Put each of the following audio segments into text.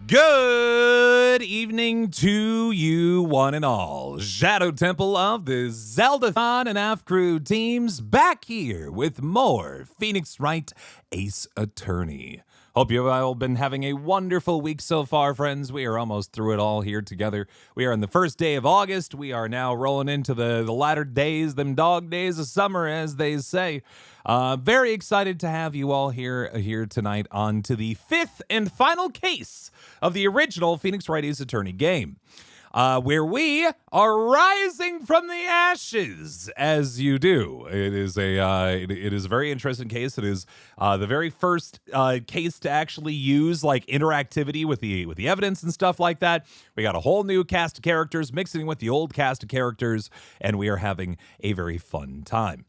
Good evening to you, one and all. Shadow Temple of the Zeldathon and Half Crew teams back here with more Phoenix Wright Ace Attorney. Hope you have all been having a wonderful week so far, friends. We are almost through it all here together. We are on the first day of August. We are now rolling into the latter days, them dog days of summer, as they say. Very excited to have you all here tonight on to the fifth and final case of the original Phoenix Wright Ace Attorney game, where we are rising from the ashes, as you do. It is a very interesting case. It is the very first case to actually use like interactivity with the evidence and stuff like that. We got a whole new cast of characters mixing with the old cast of characters, and we are having a very fun time.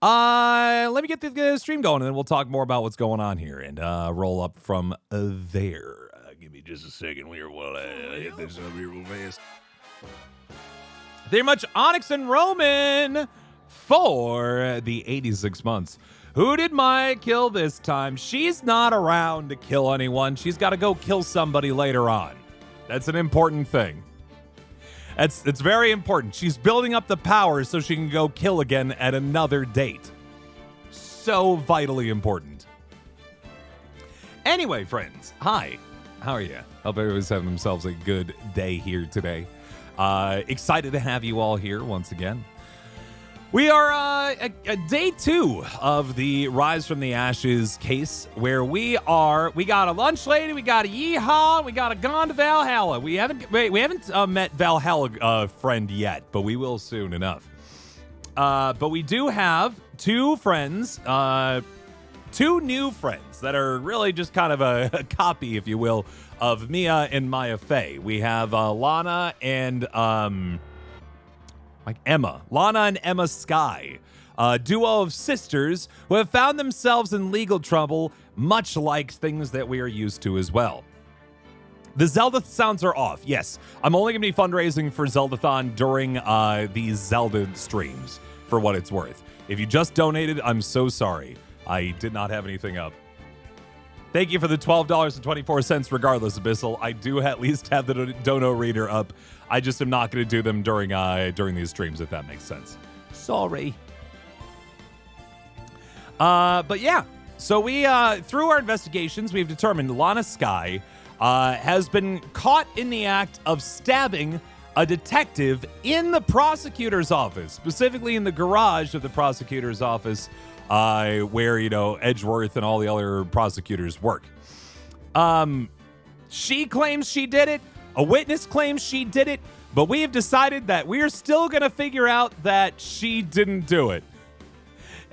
Let me get the stream going, and then we'll talk more about what's going on here and roll up from there. Give me just a second here while I hit this up here real fast. Very much Onyx and Roman for the 86 months. Who did Maya kill this time? She's not around to kill anyone. She's got to go kill somebody later on. That's an important thing. It's very important. She's building up the power so she can go kill again at another date. So vitally important. Anyway, friends, hi. How are you? Hope everyone's having themselves a good day here today. Excited to have you all here once again. We are at day 2 of the Rise from the Ashes case, where we got a lunch lady, we got a yeehaw, we got a gone to Valhalla. We haven't met Valhalla friend yet, but we will soon enough. But we do have two friends, two new friends that are really just kind of a copy, if you will, of Mia and Maya Fey. We have Lana and Emma. Lana and Emma Sky, a duo of sisters who have found themselves in legal trouble, much like things that we are used to as well. The Zelda sounds are off. Yes, I'm only going to be fundraising for Zeldathon during these Zelda streams, for what it's worth. If you just donated, I'm so sorry. I did not have anything up. Thank you for the $12.24 regardless, Abyssal. I do at least have the dono reader up. I just am not going to do them during these streams, if that makes sense. Sorry. But yeah, so we, through our investigations, we've determined Lana Sky has been caught in the act of stabbing a detective in the prosecutor's office, specifically in the garage of the prosecutor's office, where, Edgeworth and all the other prosecutors work. She claims she did it. A witness claims she did it. But we have decided that we're still going to figure out that she didn't do it.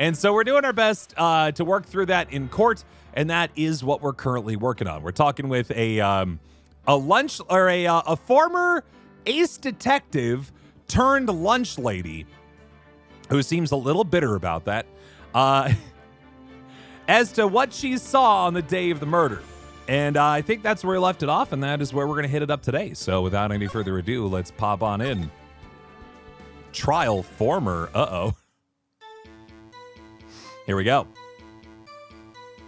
And so we're doing our best to work through that in court. And that is what we're currently working on. We're talking with a former ace detective turned lunch lady who seems a little bitter about that. As to what she saw on the day of the murder. And I think that's where we left it off, and that is where we're going to hit it up today. So without any further ado, let's pop on in. Trial former. Uh-oh. Here we go.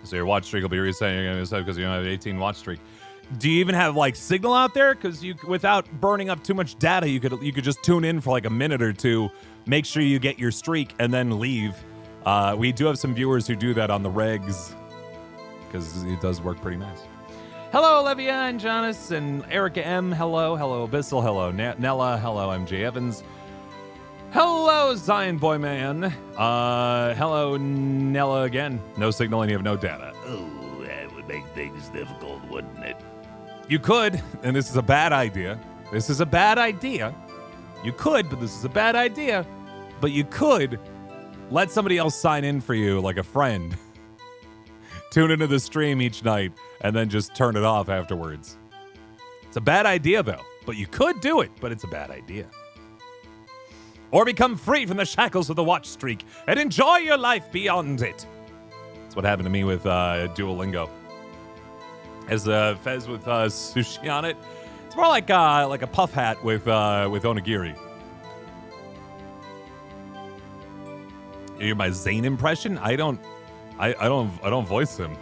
So your watch streak will be resetting because you don't have an 18 watch streak. Do you even have signal out there? Because you, without burning up too much data, you could just tune in for a minute or two, make sure you get your streak, and then leave. We do have some viewers who do that on the regs, because it does work pretty nice. Hello, Olivia and Jonas and Erica M. Hello, Abyssal. Hello, Nella. Hello, MJ Evans. Hello, Zion Boy Man. Hello, Nella again. No signal and you have no data. Oh, that would make things difficult, wouldn't it? You could, and this is a bad idea. This is a bad idea. You could, but this is a bad idea. But you could let somebody else sign in for you, like a friend. Tune into the stream each night and then just turn it off afterwards. It's a bad idea, though. But you could do it, but it's a bad idea. Or become free from the shackles of the watch streak and enjoy your life beyond it. That's what happened to me with Duolingo. As Fez with sushi on it. It's more like a puff hat with onigiri. You hear my Zane impression? I don't voice him.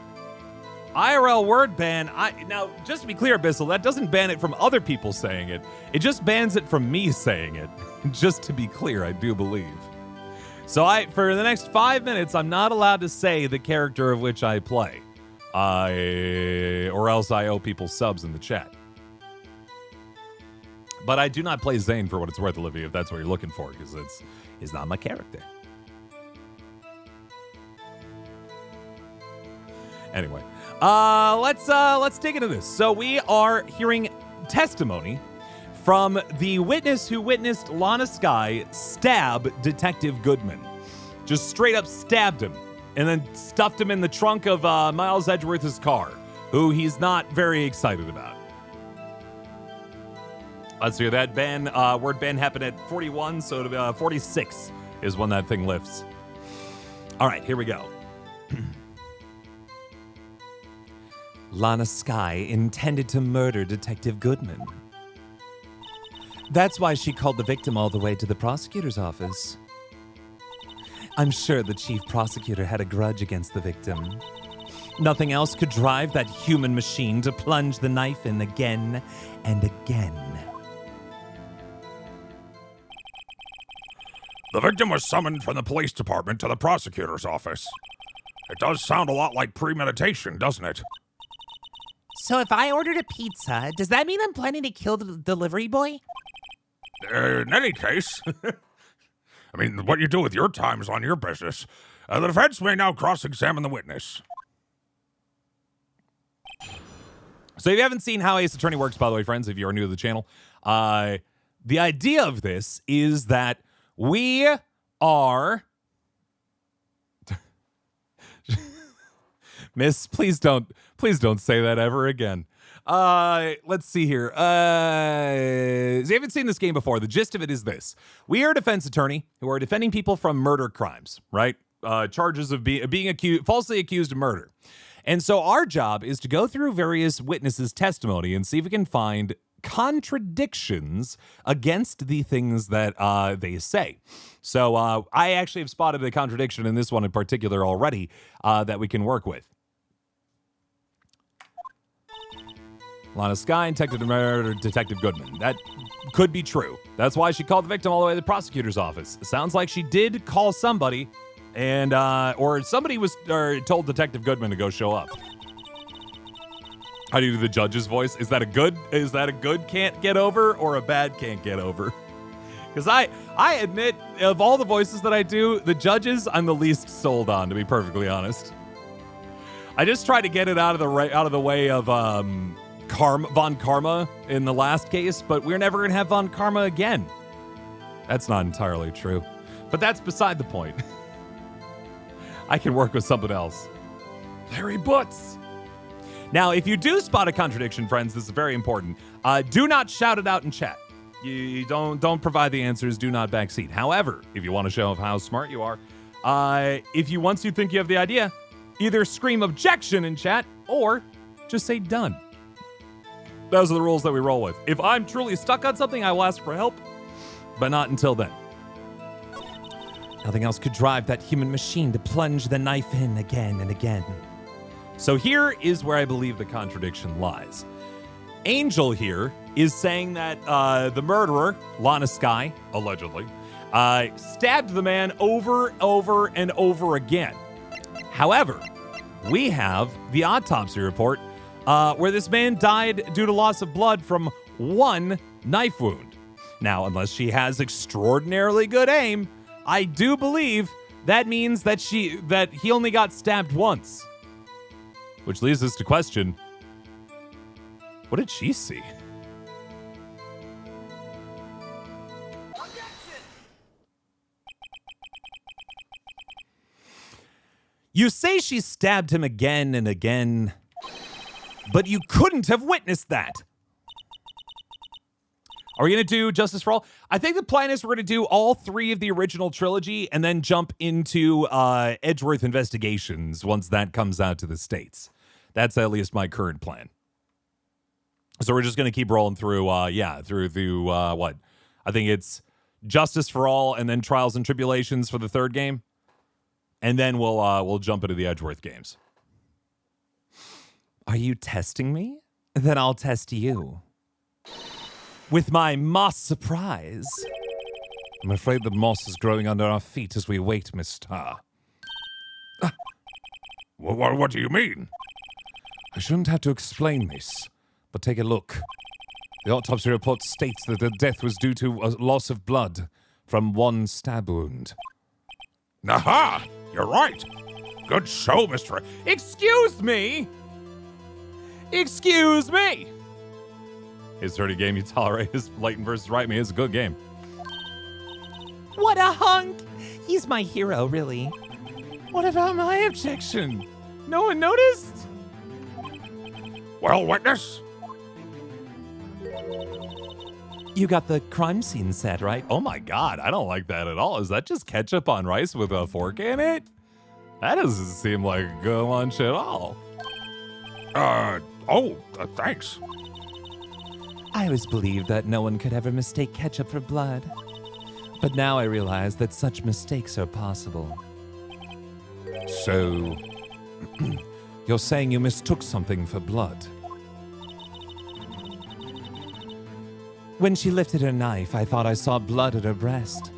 IRL word ban. Now, just to be clear, Bissell, that doesn't ban it from other people saying it. It just bans it from me saying it. Just to be clear, I do believe. So for the next 5 minutes, I'm not allowed to say the character of which I play. Or else I owe people subs in the chat. But I do not play Zane for what it's worth, Olivia, if that's what you're looking for, because it's not my character. Anyway, let's dig into this. So we are hearing testimony from the witness who witnessed Lana Skye stab Detective Goodman. Just straight up stabbed him and then stuffed him in the trunk of Miles Edgeworth's car, who he's not very excited about. Let's hear that word ban happened at 41, so 46 is when that thing lifts. All right, here we go. Lana Skye intended to murder Detective Goodman. That's why she called the victim all the way to the prosecutor's office. I'm sure the chief prosecutor had a grudge against the victim. Nothing else could drive that human machine to plunge the knife in again and again. The victim was summoned from the police department to the prosecutor's office. It does sound a lot like premeditation, doesn't it? So if I ordered a pizza, does that mean I'm planning to kill the delivery boy? In any case, I mean, what you do with your time is on your business. The defense may now cross-examine the witness. So if you haven't seen how Ace Attorney works, by the way, friends, if you're new to the channel, the idea of this is that we are... Miss, please don't say that ever again. Let's see here. So you haven't seen this game before. The gist of it is this. We are a defense attorney who are defending people from murder crimes, right? Charges of being falsely accused of murder. And so our job is to go through various witnesses' testimony and see if we can find contradictions against the things that they say. So I actually have spotted a contradiction in this one in particular already that we can work with. Lana Skye intended to murder Detective Goodman. That could be true. That's why she called the victim all the way to the prosecutor's office. It sounds like she did call somebody, and or somebody was told Detective Goodman to go show up. How do you do the judge's voice? Is that a good can't get over or a bad can't get over? Because I admit, of all the voices that I do, the judges I'm the least sold on, to be perfectly honest. I just try to get it out of the way of Von Karma in the last case, but we're never gonna have Von Karma again. That's not entirely true, but that's beside the point. I can work with something else. Larry Butts. Now, if you do spot a contradiction, friends, this is very important. Do not shout it out in chat. You don't provide the answers. Do not backseat. However, if you want to show off how smart you are, once you think you have the idea, either scream objection in chat or just say done. Those are the rules that we roll with. If I'm truly stuck on something, I will ask for help, but not until then. Nothing else could drive that human machine to plunge the knife in again and again. So here is where I believe the contradiction lies. Angel here is saying that the murderer, Lana Skye, allegedly, stabbed the man over and over again. However, we have the autopsy report where this man died due to loss of blood from one knife wound. Now, unless she has extraordinarily good aim, I do believe that means that he only got stabbed once. Which leads us to question, what did she see? You say she stabbed him again and again, but you couldn't have witnessed that. Are we going to do Justice for All? I think the plan is we're going to do all three of the original trilogy and then jump into Edgeworth Investigations once that comes out to the States. That's at least my current plan. So we're just going to keep rolling through, through what? I think it's Justice for All and then Trials and Tribulations for the third game. And then we'll jump into the Edgeworth games. Are you testing me? Then I'll test you. With my moss surprise. I'm afraid the moss is growing under our feet as we wait, Miss Star. What do you mean? I shouldn't have to explain this, but take a look. The autopsy report states that the death was due to a loss of blood from one stab wound. Aha! You're right. Good show, Mr. Excuse me! Excuse me! His dirty game you tolerate. His Leighton versus Wright me is a good game. What a hunk! He's my hero, really. What about my objection? No one noticed? Well, witness? You got the crime scene set, right? Oh my god, I don't like that at all. Is that just ketchup on rice with a fork in it? That doesn't seem like a good lunch at all. Thanks. I always believed that no one could ever mistake ketchup for blood. But now I realize that such mistakes are possible. So, you're saying you mistook something for blood? When she lifted her knife, I thought I saw blood at her breast.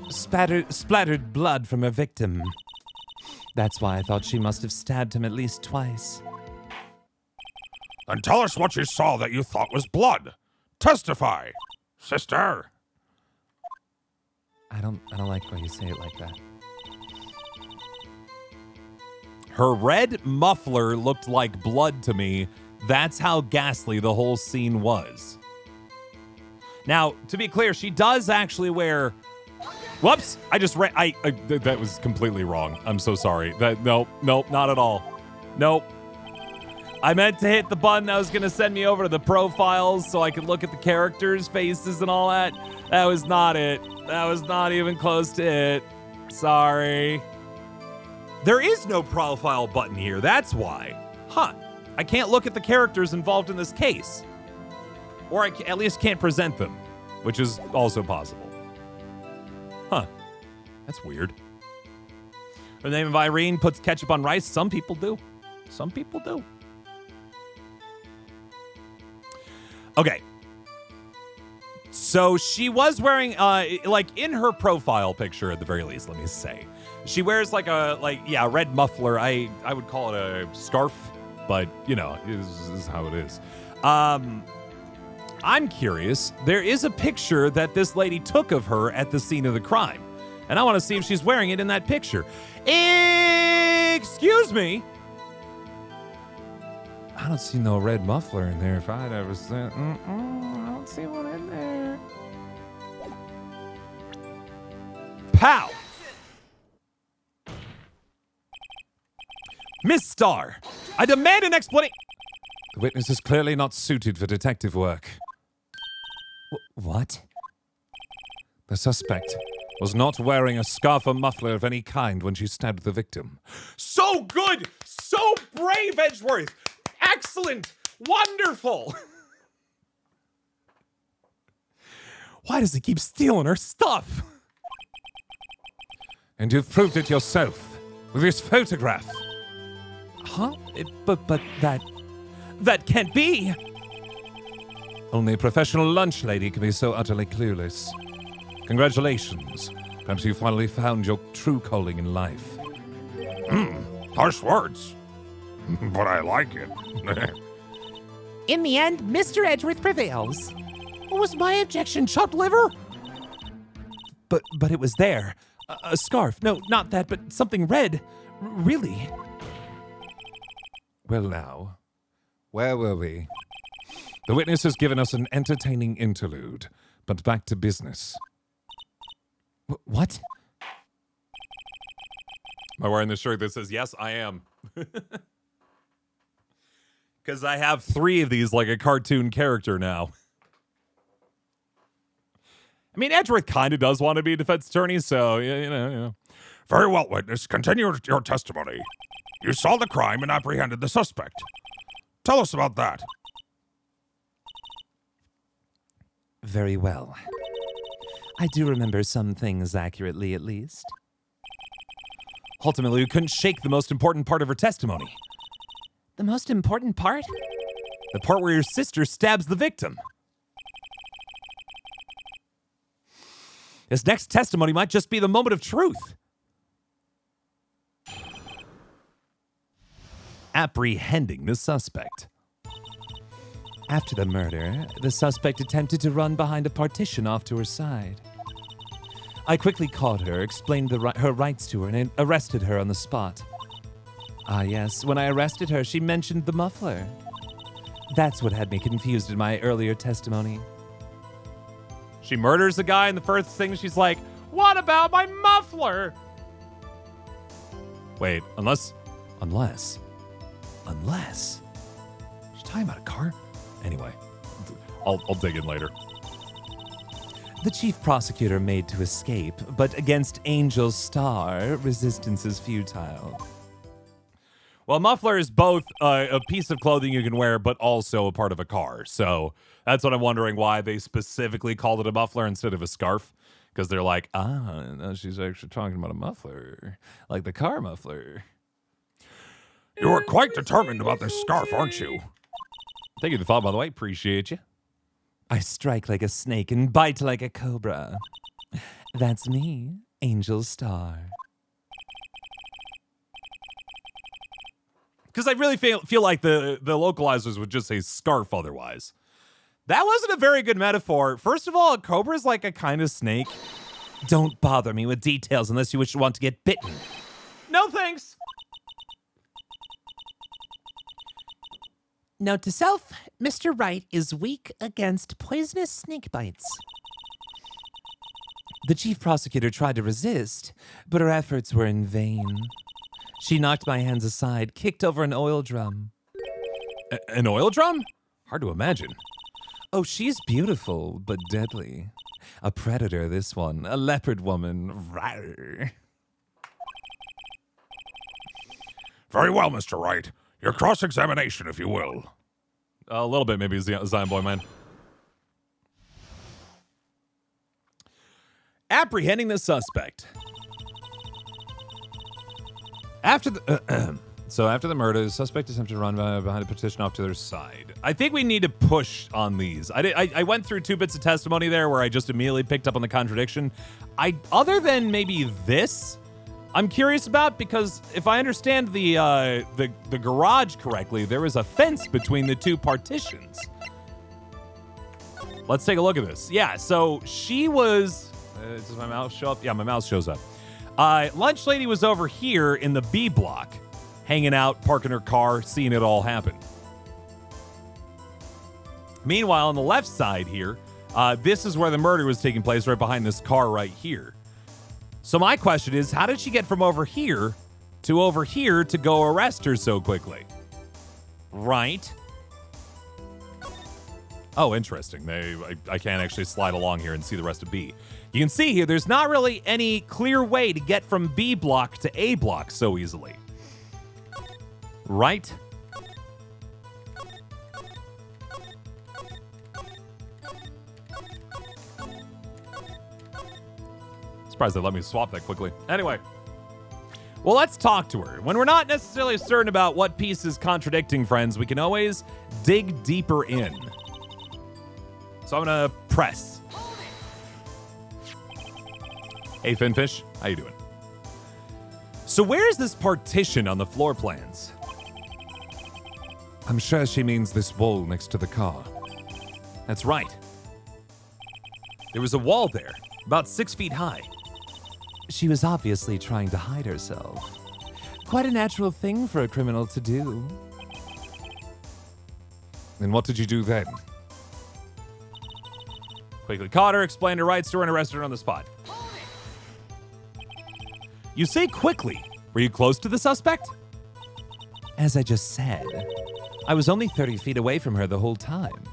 Splattered blood from her victim. That's why I thought she must have stabbed him at least twice. Then tell us what you saw that you thought was blood. Testify, sister. I don't like when you say it like that. Her red muffler looked like blood to me. That's how ghastly the whole scene was. Now, to be clear, she does actually wear... Whoops! I just read... that was completely wrong. I'm so sorry. Nope, not at all. Nope. I meant to hit the button that was going to send me over to the profiles so I could look at the characters' faces and all that. That was not it. That was not even close to it. Sorry. There is no profile button here. That's why. Huh. I can't look at the characters involved in this case. Or I at least can't present them, which is also possible. Huh. That's weird. The name of Irene puts ketchup on rice. Some people do. Some people do. Okay. So she was wearing, like in her profile picture at the very least, let me say. She wears like a red muffler. I would call it a scarf, but you know, this is how it is. I'm curious. There is a picture that this lady took of her at the scene of the crime. And I want to see if she's wearing it in that picture. Excuse me. I don't see no red muffler in there if I'd ever seen. I don't see one in there. Pow! Miss Starr, I demand an explanation. The witness is clearly not suited for detective work. What? The suspect was not wearing a scarf or muffler of any kind when she stabbed the victim. So good! So brave, Edgeworth! Excellent! Wonderful! Why does he keep stealing her stuff? And you've proved it yourself with this photograph. Huh? But that can't be! Only a professional lunch lady can be so utterly clueless. Congratulations. Perhaps you finally found your true calling in life. Harsh words. But I like it. In the end, Mr. Edgeworth prevails. What was my objection, chopped liver? But it was there. A scarf. No, not that, but something red. Really? Well now, where were we? The witness has given us an entertaining interlude, but back to business. What? Am I wearing the shirt that says, yes, I am? Because I have 3 of these like a cartoon character now. I mean, Edgeworth kind of does want to be a defense attorney, so, you know. Very well, witness. Continue your testimony. You saw the crime and apprehended the suspect. Tell us about that. Very well. I do remember some things accurately, at least. Ultimately, you couldn't shake the most important part of her testimony. The most important part? The part where your sister stabs the victim. This next testimony might just be the moment of truth. Apprehending the suspect. After the murder, the suspect attempted to run behind a partition off to her side. I quickly caught her, explained her rights to her, and arrested her on the spot. Ah, yes, when I arrested her, she mentioned the muffler. That's what had me confused in my earlier testimony. She murders a guy, and the first thing she's like, "What about my muffler?" Wait, unless. She's talking about a car? Anyway, I'll dig in later. The chief prosecutor made to escape, but against Angel's star, resistance is futile. Well, a muffler is both a piece of clothing you can wear, but also a part of a car. So that's what I'm wondering, why they specifically called it a muffler instead of a scarf. Because they're like, no, she's actually talking about a muffler, like the car muffler. You are quite determined about this scarf, aren't you? Thank you for the thought, by the way. Appreciate you. I strike like a snake and bite like a cobra. That's me, Angel's star. Because I really feel like the localizers would just say scarf otherwise. That wasn't a very good metaphor. First of all, a cobra is like a kind of snake. Don't bother me with details unless you want to get bitten. No thanks. Note to self, Mr. Wright is weak against poisonous snake bites. The chief prosecutor tried to resist, but her efforts were in vain. She knocked my hands aside, kicked over an oil drum. An oil drum? Hard to imagine. Oh, she's beautiful, but deadly. A predator, this one. A leopard woman. Rawr. Very well, Mr. Wright. Your cross-examination, if you will. A little bit, maybe, Zion Boy Man. Apprehending the suspect. After the murder, the suspect attempted to run behind a petition off to their side. I think we need to push on these. I went through 2 bits of testimony there where I just immediately picked up on the contradiction. Other than maybe this, I'm curious about, because if I understand the garage correctly, there was a fence between the 2 partitions. Let's take a look at this. Yeah, so she was. Does my mouse show up? Yeah, my mouse shows up. Lunch lady was over here in the B block, hanging out, parking her car, seeing it all happen. Meanwhile, on the left side here, this is where the murder was taking place, right behind this car right here. So my question is, how did she get from over here to go arrest her so quickly? Right? Oh, interesting. I can't actually slide along here and see the rest of B. You can see here, there's not really any clear way to get from B block to A block so easily. Right? Surprised they let me swap that quickly. Anyway. Well, let's talk to her. When we're not necessarily certain about what piece is contradicting, friends, we can always dig deeper in. So I'm gonna press. Hey, Finfish, how you doing? So where's this partition on the floor plans? I'm sure she means this wall next to the car. That's right. There was a wall there, about 6 feet high. She was obviously trying to hide herself. Quite a natural thing for a criminal to do. And what did you do then? Quickly caught her, explained her rights to her, and arrested her on the spot. You say quickly. Were you close to the suspect? As I just said, I was only 30 feet away from her the whole time.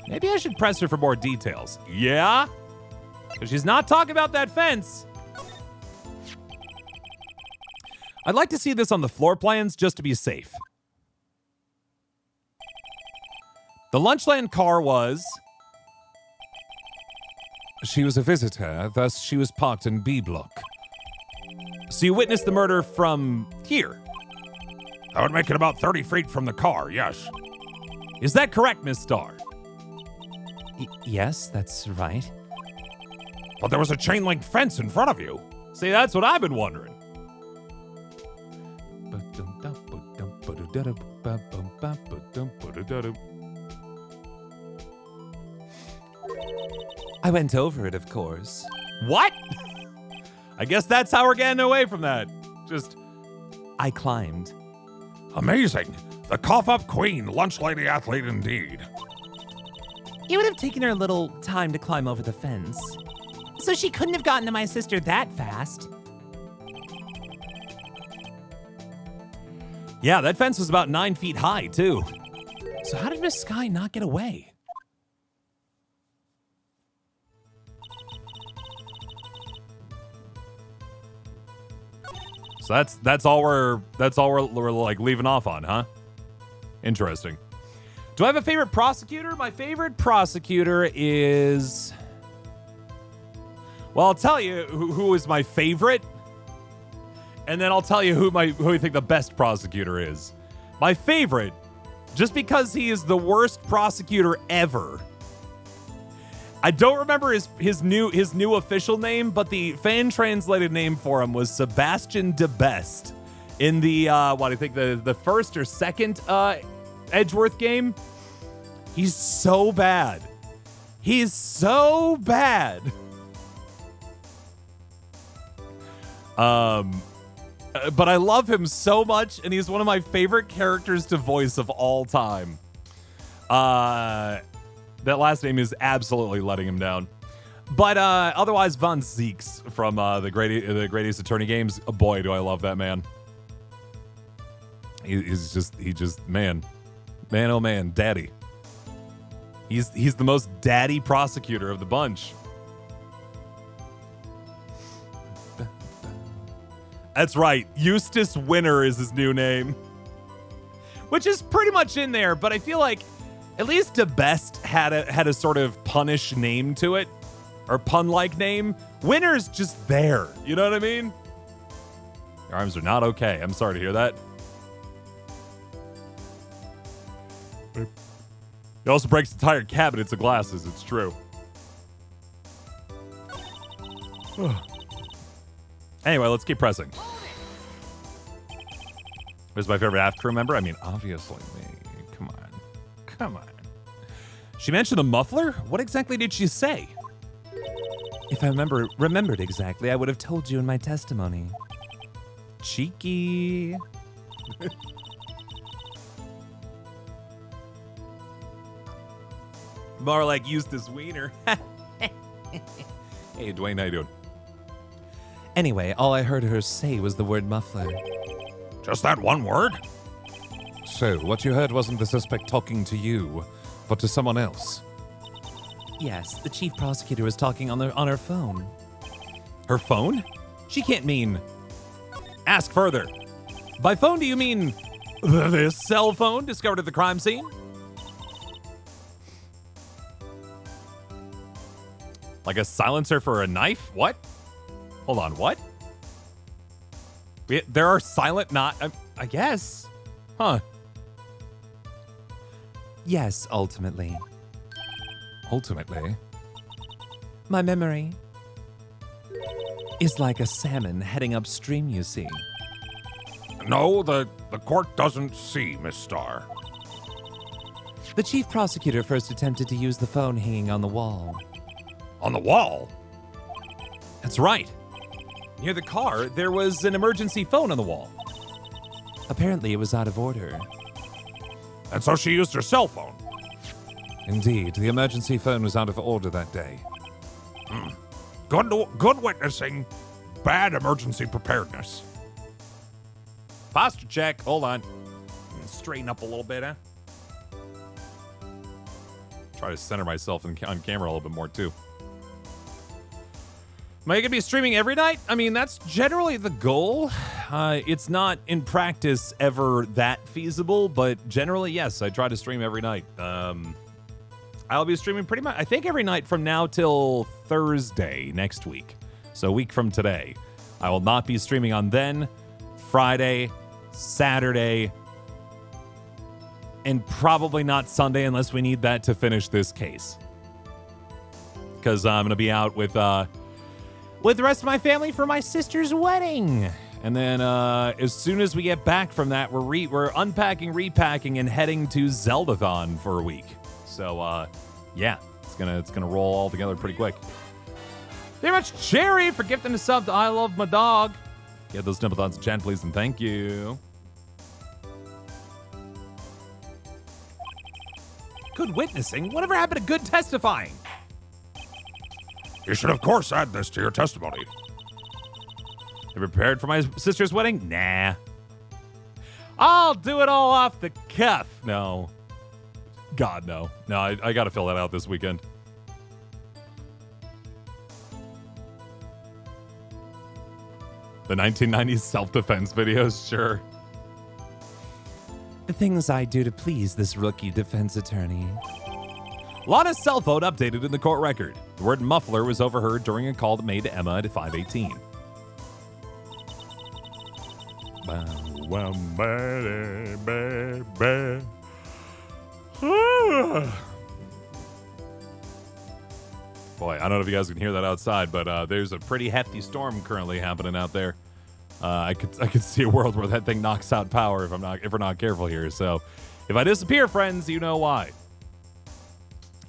Maybe I should press her for more details. Yeah? Because she's not talking about that fence. I'd like to see this on the floor plans just to be safe. The Lunchland car was... She was a visitor, thus she was parked in B block. So you witnessed the murder from here? That would make it about 30 feet from the car, yes. Is that correct, Miss Star? Yes, that's right. But there was a chain link fence in front of you. See, that's what I've been wondering. I went over it, of course. What? I guess that's how we're getting away from that. I climbed. Amazing. The cough-up queen, lunch lady athlete indeed. It would have taken her a little time to climb over the fence. So she couldn't have gotten to my sister that fast. Yeah, that fence was about 9 feet high, too. So how did Miss Sky not get away? So that's all we're like leaving off on, huh? Interesting. Do I have a favorite prosecutor? My favorite prosecutor is, well, I'll tell you who is my favorite, and then I'll tell you who I think the best prosecutor is. My favorite, just because he is the worst prosecutor ever. I don't remember his new official name, but the fan translated name for him was Sebastian de Best in the I think the first or second Edgeworth game. He's so bad. He's so bad. But I love him so much, and he's one of my favorite characters to voice of all time. That last name is absolutely letting him down. But otherwise, Von Zeeks from the Great Ace Attorney games. Oh, boy, do I love that man. He's just man, oh man, daddy. He's the most daddy prosecutor of the bunch. That's right, Eustace Winner is his new name, which is pretty much in there. But I feel like at least De Best had a sort of punish name to it, or pun-like name. Winner's just there. You know what I mean? Your arms are not okay. I'm sorry to hear that. He also breaks entire cabinets of glasses. It's true. Anyway, let's keep pressing. Who's my favorite AF crew member? I mean, obviously me. Come on. She mentioned a muffler? What exactly did she say? If I remembered exactly, I would have told you in my testimony. Cheeky. More like Eustace Wiener. Hey, Dwayne, how you doing? Anyway, all I heard her say was the word muffler. Just that one word? So, what you heard wasn't the suspect talking to you, but to someone else? Yes, the chief prosecutor was talking on her phone. Her phone? She can't mean... Ask further. By phone, do you mean this cell phone discovered at the crime scene? Like a silencer for a knife? What? Hold on, what? There are silent I guess. Huh. Yes, ultimately. Ultimately? My memory is like a salmon heading upstream, you see. No, the court doesn't see, Miss Starr. The chief prosecutor first attempted to use the phone hanging on the wall. On the wall? That's right. Near the car, there was an emergency phone on the wall. Apparently, it was out of order. And so she used her cell phone. Indeed, the emergency phone was out of order that day. Good witnessing, bad emergency preparedness. Posture check. Hold on. Straighten up a little bit, huh? Try to center myself on camera a little bit more, too. Am I going to be streaming every night? I mean, that's generally the goal. It's not, in practice, ever that feasible, but generally, yes, I try to stream every night. I'll be streaming pretty much, I think, every night from now till Thursday next week. So a week from today. I will not be streaming on then, Friday, Saturday, and probably not Sunday unless we need that to finish this case. Because I'm going to be out with the rest of my family for my sister's wedding. And then as soon as we get back from that, we're unpacking, repacking, and heading to Zeldathon for a week. So, yeah, it's gonna roll all together pretty quick. Very much Cherry for gifting a sub to I Love My Dog. Get those Templathons in chat, please, and thank you. Good witnessing? Whatever happened to good testifying? You should, of course, add this to your testimony. You prepared for my sister's wedding? Nah. I'll do it all off the cuff. No. God, no. No, I got to fill that out this weekend. The 1990s self-defense videos, sure. The things I do to please this rookie defense attorney. Lana's cell phone updated in the court record. The word muffler was overheard during a call made to Emma at 5:18. Boy, I don't know if you guys can hear that outside, but there's a pretty hefty storm currently happening out there. I could see a world where that thing knocks out power if we're not careful here. So, if I disappear, friends, you know why.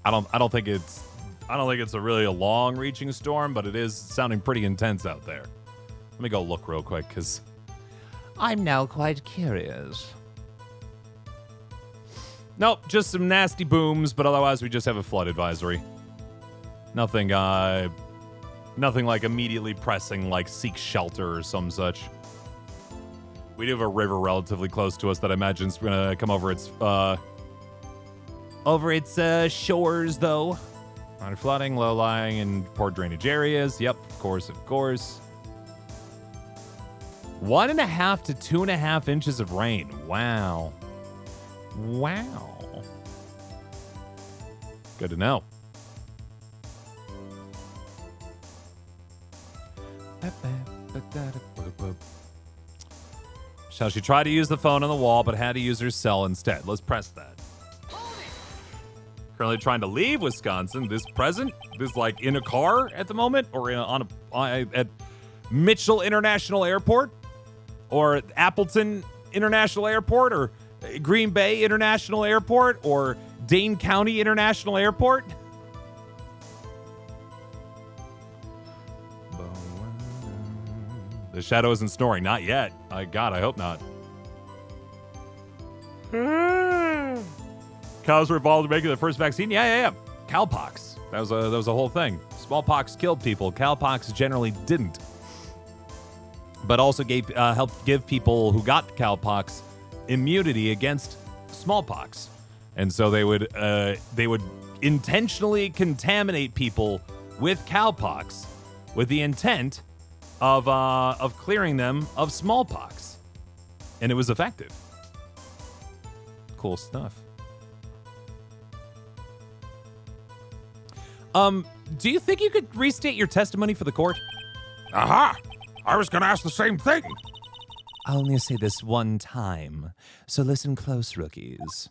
I don't think it's a really long-reaching storm, but it is sounding pretty intense out there. Let me go look real quick, because I'm now quite curious. Nope, just some nasty booms, but otherwise we just have a flood advisory. Nothing like immediately pressing, like seek shelter or some such. We do have a river relatively close to us that I imagine is going to come over its shores, though. Minor flooding, low-lying, and poor drainage areas. Yep, of course. 1.5 to 2.5 inches of rain. Wow. Good to know. So she tried to use the phone on the wall, but had to use her cell instead. Let's press that. Currently trying to leave Wisconsin. This like in a car at the moment, or at Mitchell International Airport, or Appleton International Airport, or Green Bay International Airport, or Dane County International Airport. The shadow isn't snoring. Not yet. God, I hope not. Cows were involved in making the first vaccine. Yeah. Cowpox. That was a whole thing. Smallpox killed people. Cowpox generally didn't. But also helped give people who got cowpox immunity against smallpox. And so they would intentionally contaminate people with cowpox with the intent of clearing them of smallpox. And it was effective. Cool stuff. Do you think you could restate your testimony for the court? Aha! I was going to ask the same thing. I'll only say this one time, so listen close, rookies.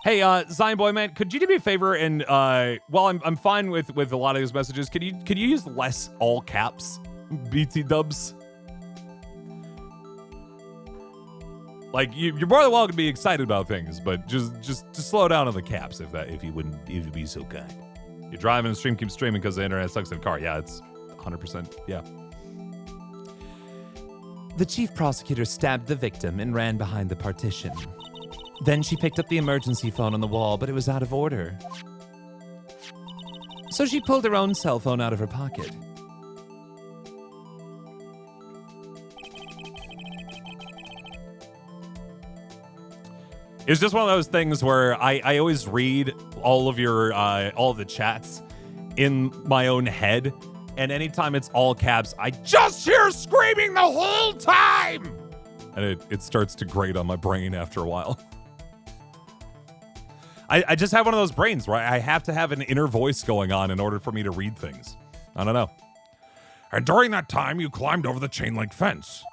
Hey, Zion Boy Man, could you do me a favor and while I'm fine with a lot of these messages, could you use less all caps BT dubs? Like you're more than welcome to be excited about things, but just slow down on the caps if you'd be so kind. You're driving and stream keeps streaming because the internet sucks in the car. Yeah, it's 100%. Yeah. The chief prosecutor stabbed the victim and ran behind the partition. Then she picked up the emergency phone on the wall, but it was out of order. So she pulled her own cell phone out of her pocket. It's just one of those things where I always read all of the chats in my own head, and anytime it's all caps, I just hear screaming the whole time! And it starts to grate on my brain after a while. I just have one of those brains where I have to have an inner voice going on in order for me to read things. I don't know. And during that time, you climbed over the chain link fence.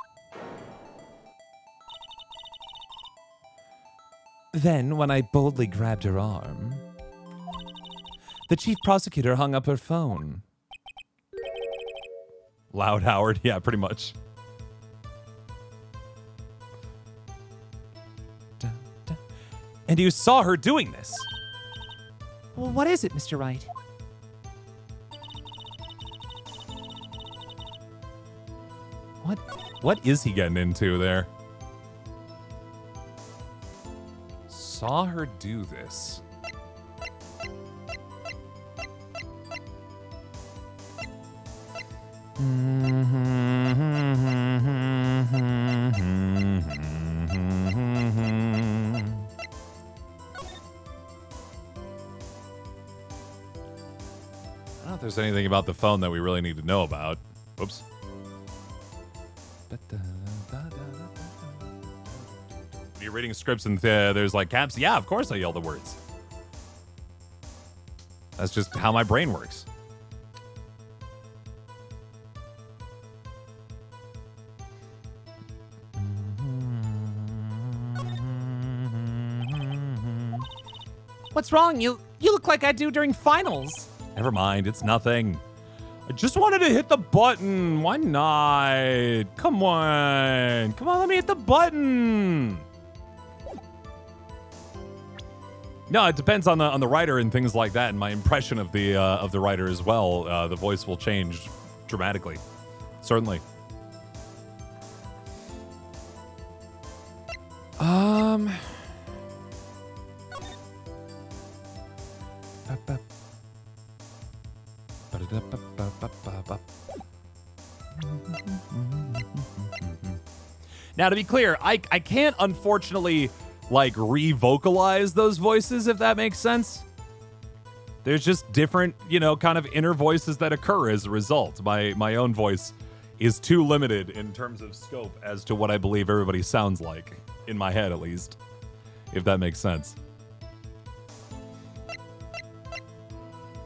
Then, when I boldly grabbed her arm, the chief prosecutor hung up her phone. Loud Howard, yeah, pretty much. And you saw her doing this. Well, what is it, Mr. Wright? What is he getting into there? Saw her do this. I don't know if there's anything about the phone that we really need to know about. Oops. You're reading scripts and there's like caps. Yeah, of course I yell the words. That's just how my brain works. What's wrong? You look like I do during finals. Never mind, it's nothing. I just wanted to hit the button. Why not? Come on. Come on, let me hit the button. No, it depends on the writer and things like that, and my impression of the writer as well. The voice will change dramatically. Certainly. Now, to be clear, I can't unfortunately like re-vocalize those voices, if that makes sense. There's just different, kind of inner voices that occur as a result. My own voice is too limited in terms of scope as to what I believe everybody sounds like, in my head at least, if that makes sense.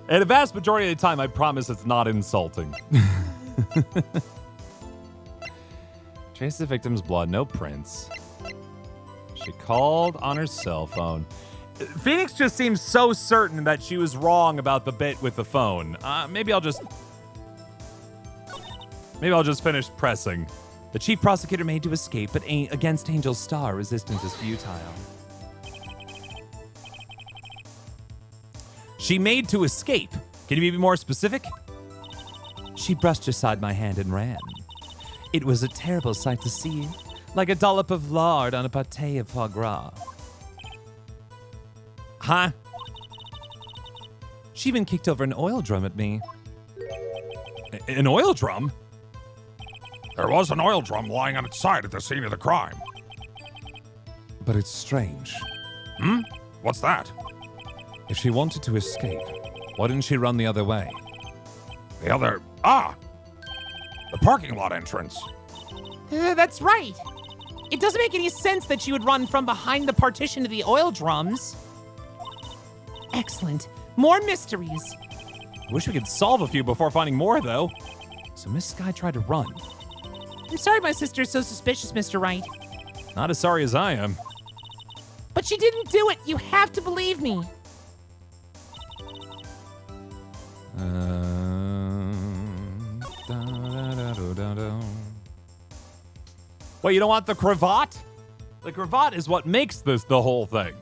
And a vast majority of the time, I promise it's not insulting. Trace the victim's blood, no prints. She called on her cell phone. Phoenix just seems so certain that she was wrong about the bit with the phone. Maybe I'll just finish pressing. The chief prosecutor made to escape, but against Angel's star, resistance is futile. She made to escape. Can you be more specific? She brushed aside my hand and ran. It was a terrible sight to see, like a dollop of lard on a pâté of foie gras. Huh? She even kicked over an oil drum at me. An oil drum? There was an oil drum lying on its side at the scene of the crime. But it's strange. What's that? If she wanted to escape, why didn't she run the other way? The other... the parking lot entrance. That's right. It doesn't make any sense that she would run from behind the partition to the oil drums. Excellent. More mysteries. Wish we could solve a few before finding more, though. So Miss Sky tried to run. I'm sorry my sister's so suspicious, Mr. Wright. Not as sorry as I am. But she didn't do it. You have to believe me. Wait, you don't want the cravat? The cravat is what makes this the whole thing.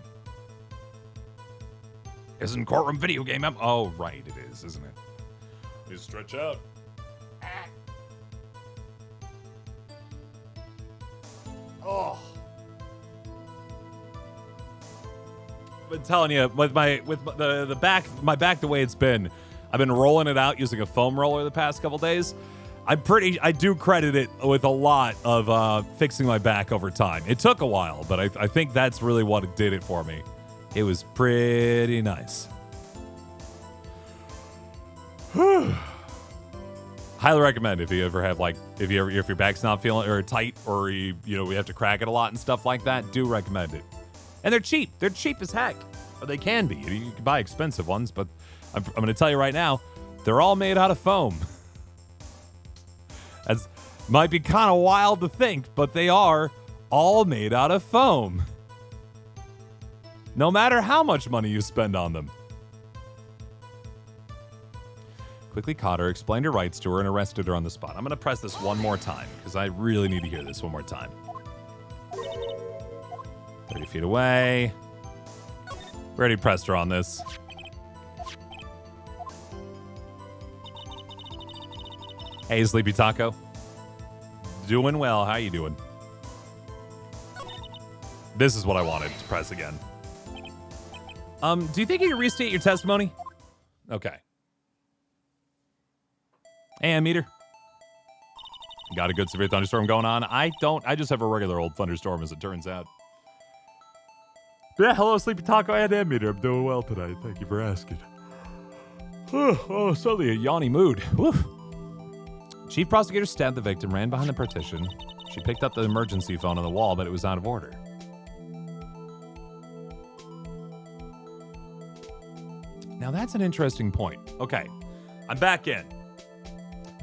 Isn't courtroom video game... Oh, right, it is, isn't it? You stretch out. Oh. I've been telling you, with my back the way it's been, I've been rolling it out using a foam roller the past couple days. I do credit it with a lot of fixing my back over time. It took a while, but I think that's really what did it for me. It was pretty nice. Highly recommend if you ever have if your back's not feeling or tight or we have to crack it a lot and stuff like that. Do recommend it. And they're cheap. They're cheap as heck. Or they can be. You can buy expensive ones, but I'm going to tell you right now, they're all made out of foam. Might be kind of wild to think, but they are all made out of foam. No matter how much money you spend on them. Quickly caught her, explained her rights to her, and arrested her on the spot. I'm going to press this one more time, because I really need to hear this one more time. 30 feet away. We already pressed her on this. Hey, Sleepy Taco. Doing well. How you doing? This is what I wanted to press again. Do you think you can restate your testimony? Okay. And meter. Got a good severe thunderstorm going on. I just have a regular old thunderstorm, as it turns out. Yeah, hello, Sleepy Taco and Meter. I'm doing well tonight. Thank you for asking. Oh, suddenly a yawny mood. Woo. Chief prosecutor stabbed the victim, ran behind the partition. She picked up the emergency phone on the wall, but it was out of order. Now that's an interesting point. Okay, I'm back in.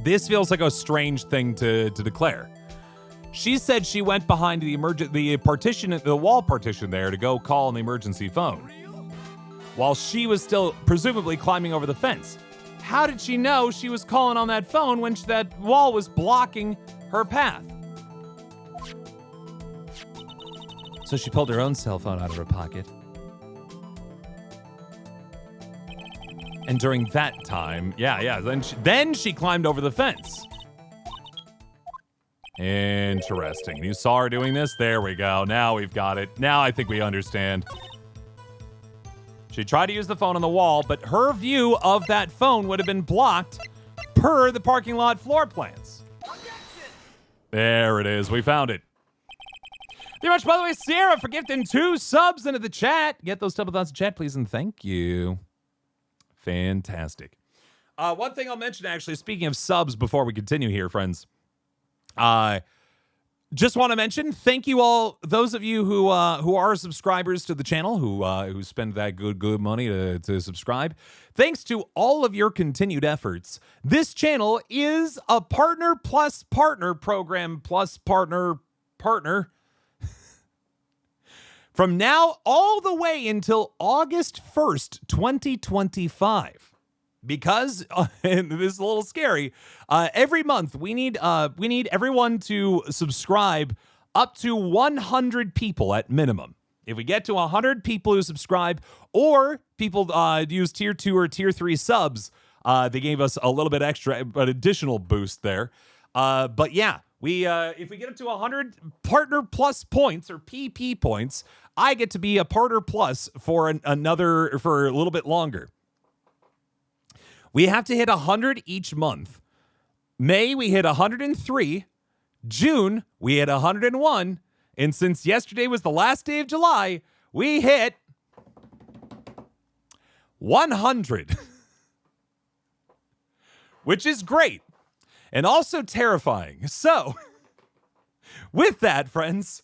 This feels like a strange thing to declare. She said she went behind the wall partition there to go call an emergency phone, while she was still presumably climbing over the fence. How did she know she was calling on that phone when that wall was blocking her path? So she pulled her own cell phone out of her pocket. And during that time, then she climbed over the fence. Interesting. You saw her doing this? There we go. Now we've got it. Now I think we understand. She tried to use the phone on the wall, but her view of that phone would have been blocked per the parking lot floor plans. There it is. We found it. Thank you much, by the way, Sarah, for gifting 2 subs into the chat. Get those double dots in chat, please, and thank you. Fantastic. One thing I'll mention, actually, speaking of subs before we continue here, friends. Just want to mention, thank you all, those of you who are subscribers to the channel, who spend that good money to subscribe. Thanks to all of your continued efforts, this channel is a partner plus partner program plus partner. From now all the way until August 1st, 2025. Because, and this is a little scary, every month we need everyone to subscribe up to 100 people at minimum. If we get to 100 people who subscribe, or people use tier 2 or tier 3 subs, they gave us a little bit extra, an additional boost there. But yeah, if we get up to 100 partner plus points or PP points, I get to be a partner plus for a little bit longer. We have to hit 100 each month. May, we hit 103. June, we hit 101. And since yesterday was the last day of July, we hit 100. Which is great. And also terrifying. So, with that, friends,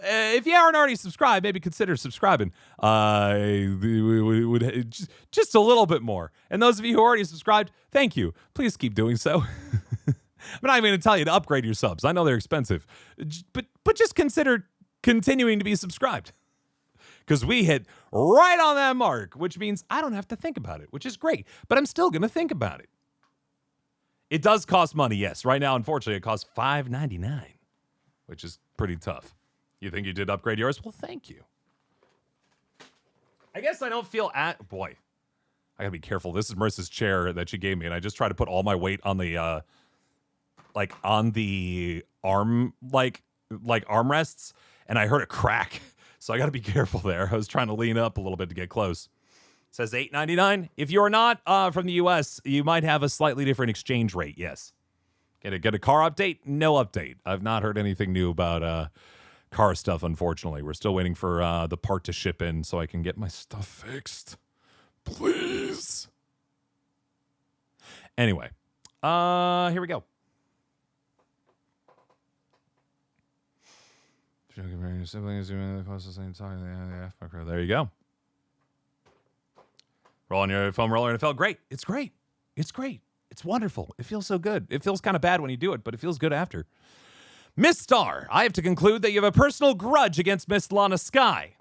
if you aren't already subscribed, maybe consider subscribing. We would just a little bit more. And those of you who already subscribed, thank you. Please keep doing so. I'm not even going to tell you to upgrade your subs. I know they're expensive. But just consider continuing to be subscribed. Because we hit right on that mark, which means I don't have to think about it, which is great. But I'm still going to think about it. It does cost money, yes. Right now, unfortunately, it costs $5.99, which is pretty tough. You think you did upgrade yours? Well, thank you. I guess I don't feel boy, I gotta be careful. This is Marissa's chair that she gave me, and I just try to put all my weight on the on the arm armrests, and I heard a crack. So I gotta be careful there. I was trying to lean up a little bit to get close. It says $8.99. If you're not from the US, you might have a slightly different exchange rate, yes. Get a car update? No update. I've not heard anything new about car stuff, unfortunately. We're still waiting for the part to ship in so I can get my stuff fixed. Please. Anyway, here we go. There you go. Roll on your foam roller NFL. Great. It's great. It's great. It's wonderful. It feels so good. It feels kind of bad when you do it, but it feels good after. Miss Starr, I have to conclude that you have a personal grudge against Miss Lana Sky.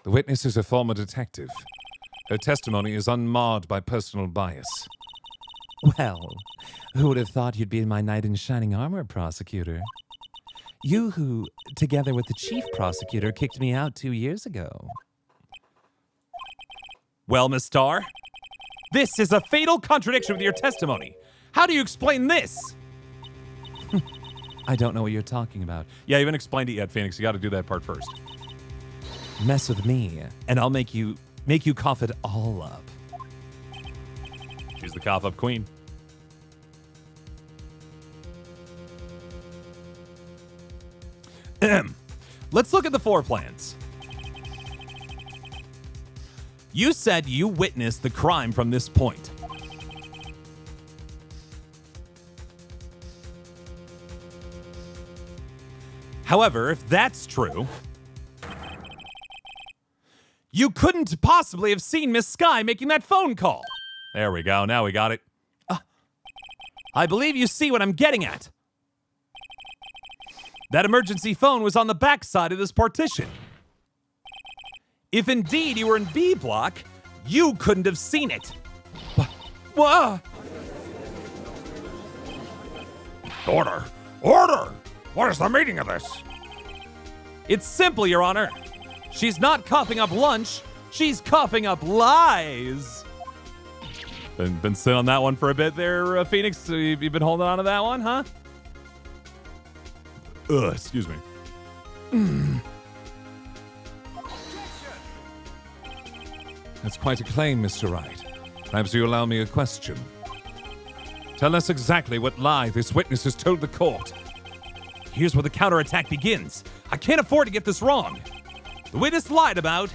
The witness is a former detective. Her testimony is unmarred by personal bias. Well, who would have thought you'd be my knight in shining armor, prosecutor? You who, together with the chief prosecutor, kicked me out 2 years ago. Well, Miss Starr, this is a fatal contradiction with your testimony. How do you explain this? I don't know what you're talking about. Yeah, you haven't explained it yet, Phoenix. You got to do that part first. Mess with me, and I'll make you cough it all up. She's the cough up queen. Let's look at the floor plans. You said you witnessed the crime from this point. However, if that's true, you couldn't possibly have seen Miss Sky making that phone call. There we go. Now we got it. I believe you see what I'm getting at. That emergency phone was on the back side of this partition. If indeed you were in B block, you couldn't have seen it. Whoa! Order! Order! What is the meaning of this? It's simple, Your Honor. She's not coughing up lunch. She's coughing up lies. Been sitting on that one for a bit there, Phoenix. You've been holding on to that one, huh? Excuse me. That's quite a claim, Mr. Wright. Perhaps you allow me a question. Tell us exactly what lie this witness has told the court. Here's where the counterattack begins. I can't afford to get this wrong. The witness lied about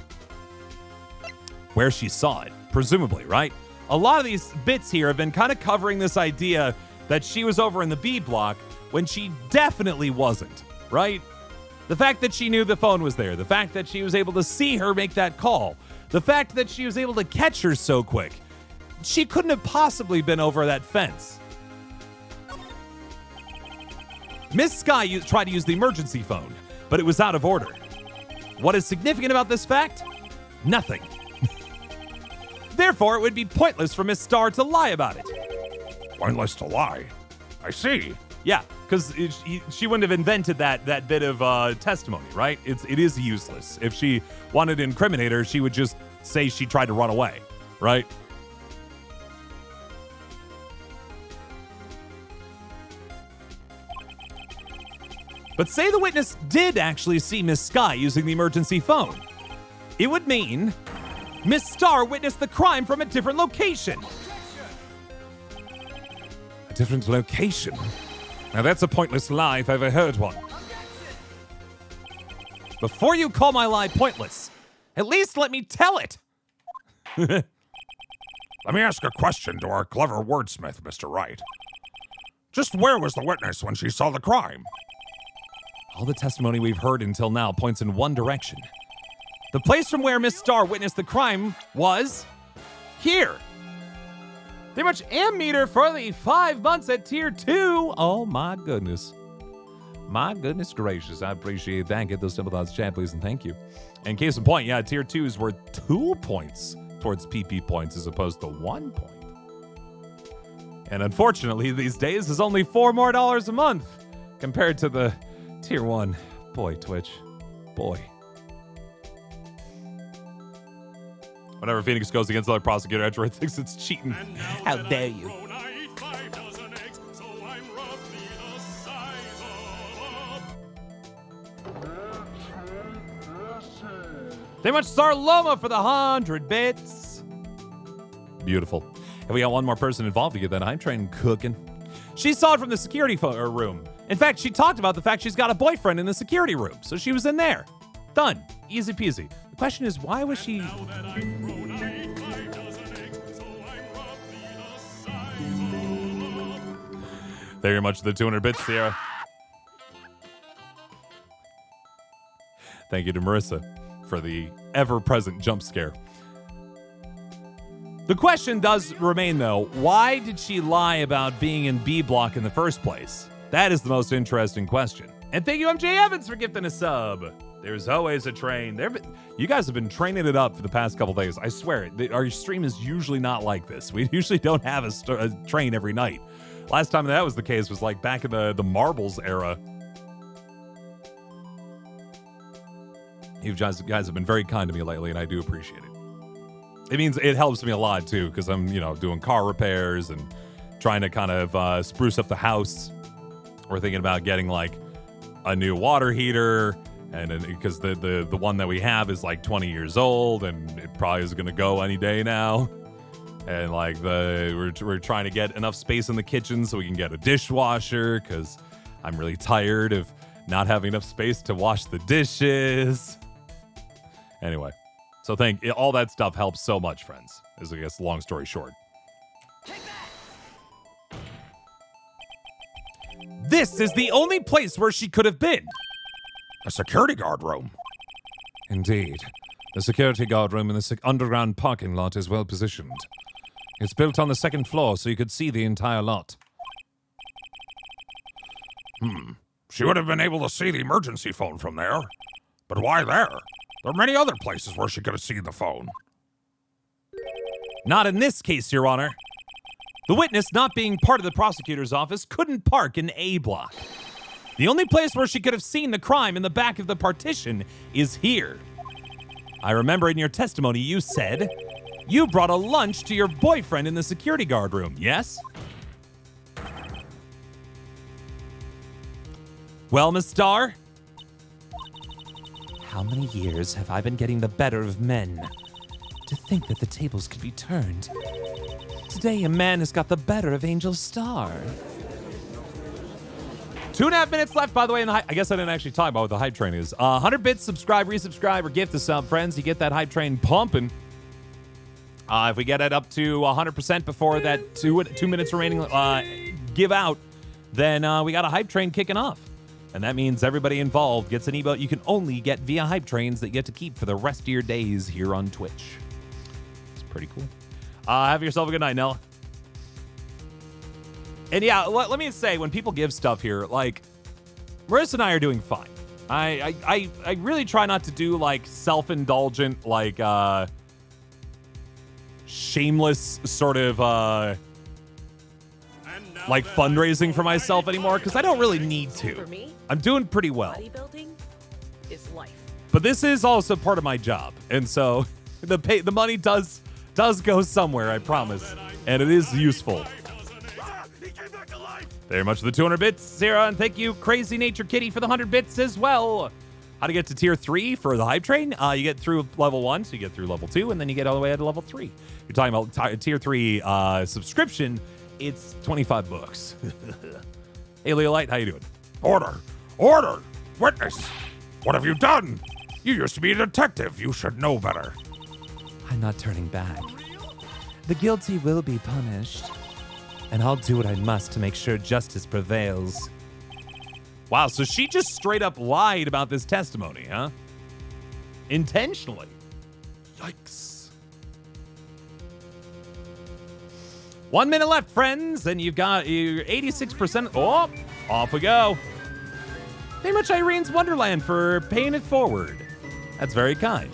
where she saw it, presumably, right? A lot of these bits here have been kind of covering this idea that she was over in the B block when she definitely wasn't, right? The fact that she knew the phone was there, the fact that she was able to see her make that call, the fact that she was able to catch her so quick. She couldn't have possibly been over that fence. Miss Sky tried to use the emergency phone, but it was out of order. What is significant about this fact? Nothing. Therefore, it would be pointless for Miss Starr to lie about it. Pointless to lie. I see. Yeah, because she wouldn't have invented that bit of testimony, right? It is useless. If she wanted to incriminate her, she would just say she tried to run away, right? But say the witness did actually see Miss Sky using the emergency phone. It would mean Miss Starr witnessed the crime from a different location. A different location? Now that's a pointless lie if I ever heard one. Before you call my lie pointless, at least let me tell it. Let me ask a question to our clever wordsmith, Mr. Wright. Just where was the witness when she saw the crime? All the testimony we've heard until now points in one direction. The place from where Miss Starr witnessed the crime was here. They much ammeter for the 5 months at Tier 2. Oh, my goodness. My goodness gracious. I appreciate that. Get those simple thoughts chat, please, and thank you. And case in point, yeah, Tier 2 is worth 2 points towards PP points as opposed to 1 point. And unfortunately, these days is only $4 more a month compared to the Tier 1. Boy, Twitch. Boy. Whenever Phoenix goes against another prosecutor, Edgeworth thinks it's cheating. How dare you? They much Star Loma for the 100 bits. Beautiful. And we got one more person involved to get that hype train cooking. She saw it from the security room. In fact, she talked about the fact she's got a boyfriend in the security room. So she was in there. Done. Easy peasy. The question is, why was she... Very much the 200 bits, Sierra. Thank you to Marissa for the ever-present jump scare. The question does remain, though. Why did she lie about being in B block in the first place? That is the most interesting question. And thank you, MJ Evans, for gifting a sub. There's always a train. You guys have been training it up for the past couple days. I swear, our stream is usually not like this. We usually don't have a train every night. Last time that was the case was like back in the Marbles era. You guys have been very kind to me lately, and I do appreciate it. It means it helps me a lot, too, because I'm, doing car repairs and trying to kind of spruce up the house. We're thinking about getting, like, a new water heater, and because the one that we have is, like, 20 years old, and it probably is going to go any day now. And, like, we're trying to get enough space in the kitchen so we can get a dishwasher, because I'm really tired of not having enough space to wash the dishes. Anyway. So all that stuff helps so much, friends, is I guess long story short. This is the only place where she could have been. A security guard room. Indeed. The security guard room in the underground parking lot is well positioned. It's built on the second floor, so you could see the entire lot. She would have been able to see the emergency phone from there. But why there? There are many other places where she could have seen the phone. Not in this case, Your Honor. The witness, not being part of the prosecutor's office, couldn't park in A block. The only place where she could have seen the crime in the back of the partition is here. I remember in your testimony you said you brought a lunch to your boyfriend in the security guard room, yes? Well, Miss Starr? How many years have I been getting the better of men? To think that the tables could be turned. Today, a man has got the better of Angel Starr. 2.5 minutes left, by the way, in the I guess I didn't actually talk about what the hype train is. 100 bits, subscribe, resubscribe, or gift a sub, friends. You get that hype train pumping. If we get it up to 100% before that 2 minutes remaining give out, then we got a hype train kicking off. And that means everybody involved gets an emote you can only get via hype trains that you get to keep for the rest of your days here on Twitch. It's pretty cool. Have yourself a good night, Nella. And yeah, let me say, when people give stuff here, like, Marissa and I are doing fine. I really try not to do, like, self-indulgent, like, shameless sort of, like, fundraising for myself anymore, because I don't really need to. I'm doing pretty well. Bodybuilding is life. But this is also part of my job, and so the money does go somewhere, I promise, and it is useful. Very much for the 200 bits, Sarah, and thank you, Crazy Nature Kitty, for the 100 bits as well. How to get to tier 3 for the hype train? You get through level 1, so you get through level 2, and then you get all the way to level 3. You're talking about tier 3 subscription. It's $25. Hey, Leolite, how you doing? Order! Order! Witness! What have you done? You used to be a detective. You should know better. I'm not turning back. The guilty will be punished, and I'll do what I must to make sure justice prevails. Wow, so she just straight up lied about this testimony, huh? Intentionally. Yikes. 1 minute left, friends, and you've got your 86%. Oh, off we go. Very much Irene's Wonderland for paying it forward. That's very kind.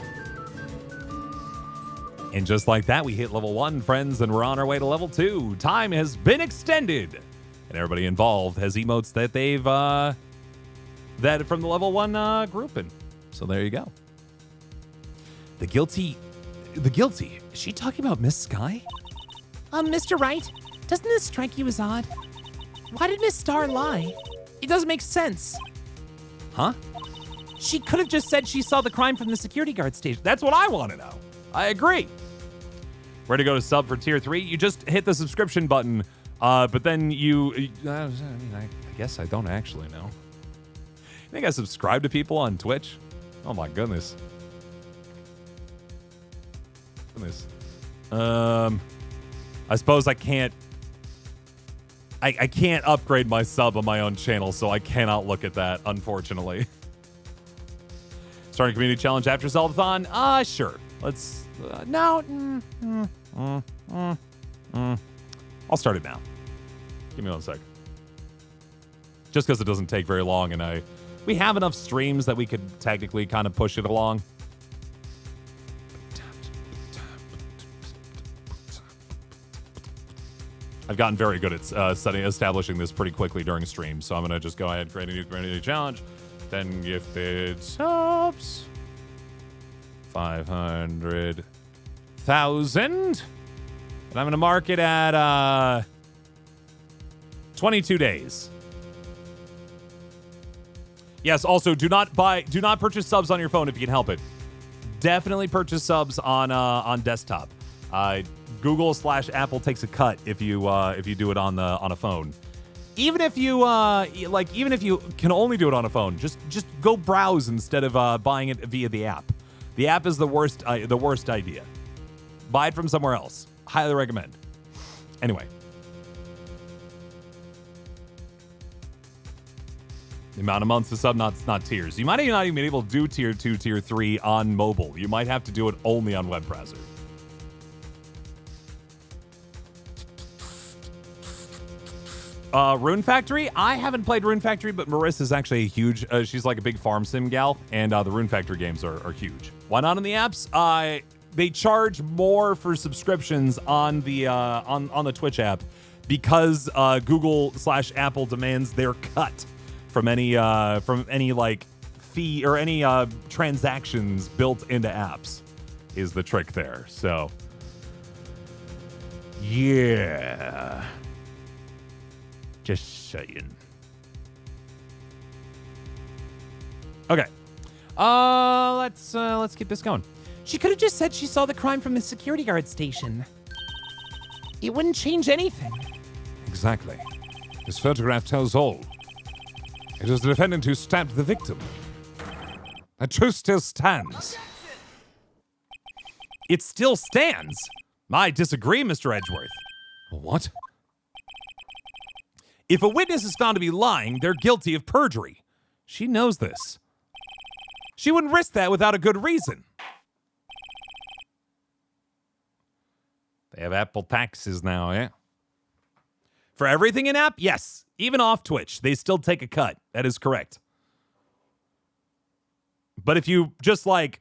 And just like that, we hit level 1, friends, and we're on our way to level 2. Time has been extended. And everybody involved has emotes that they've, that from the level 1 grouping. So there you go. The guilty, is she talking about Miss Sky? Mr. Wright, doesn't this strike you as odd? Why did Miss Starr lie? It doesn't make sense. Huh? She could have just said she saw the crime from the security guard station. That's what I want to know. I agree. Where to go to sub for tier 3? You just hit the subscription button, but then I guess I don't actually know. You think I subscribe to people on Twitch? Oh my goodness. I suppose I can't. I can't upgrade my sub on my own channel, so I cannot look at that, unfortunately. Starting community challenge after Zeldathon? Sure. Let's. No. I'll start it now. Give me 1 sec. Just because it doesn't take very long, and we have enough streams that we could technically kind of push it along. I've gotten very good at establishing this pretty quickly during streams, so I'm going to just go ahead and create a new challenge. 10 gifted subs. 500,000. And I'm going to mark it at 22 days. Yes, also do not purchase subs on your phone if you can help it. Definitely purchase subs on desktop. Google/Apple takes a cut if you do it on a phone. Even if you can only do it on a phone, just go browse instead of buying it via the app. The app is the worst idea. Buy it from somewhere else. Highly recommend. Anyway. The amount of months to sub, not tiers. You might not even be able to do tier 2, tier 3 on mobile. You might have to do it only on web browser. Rune Factory? I haven't played Rune Factory, but Marissa's actually a huge, she's like a big farm sim gal, and the Rune Factory games are huge. Why not in the apps? They charge more for subscriptions on the Twitch app because Google/Apple demands their cut from any like fee or any transactions built into apps is the trick there. So yeah. Just saying. Okay. Let's get this going. She could have just said she saw the crime from the security guard station. It wouldn't change anything. Exactly. This photograph tells all. It was the defendant who stabbed the victim. That truth still stands. It still stands. I disagree, Mr. Edgeworth. What? If a witness is found to be lying, they're guilty of perjury. She knows this. She wouldn't risk that without a good reason. They have Apple taxes now, eh? For everything in app, yes. Even off Twitch, they still take a cut. That is correct. But if you just like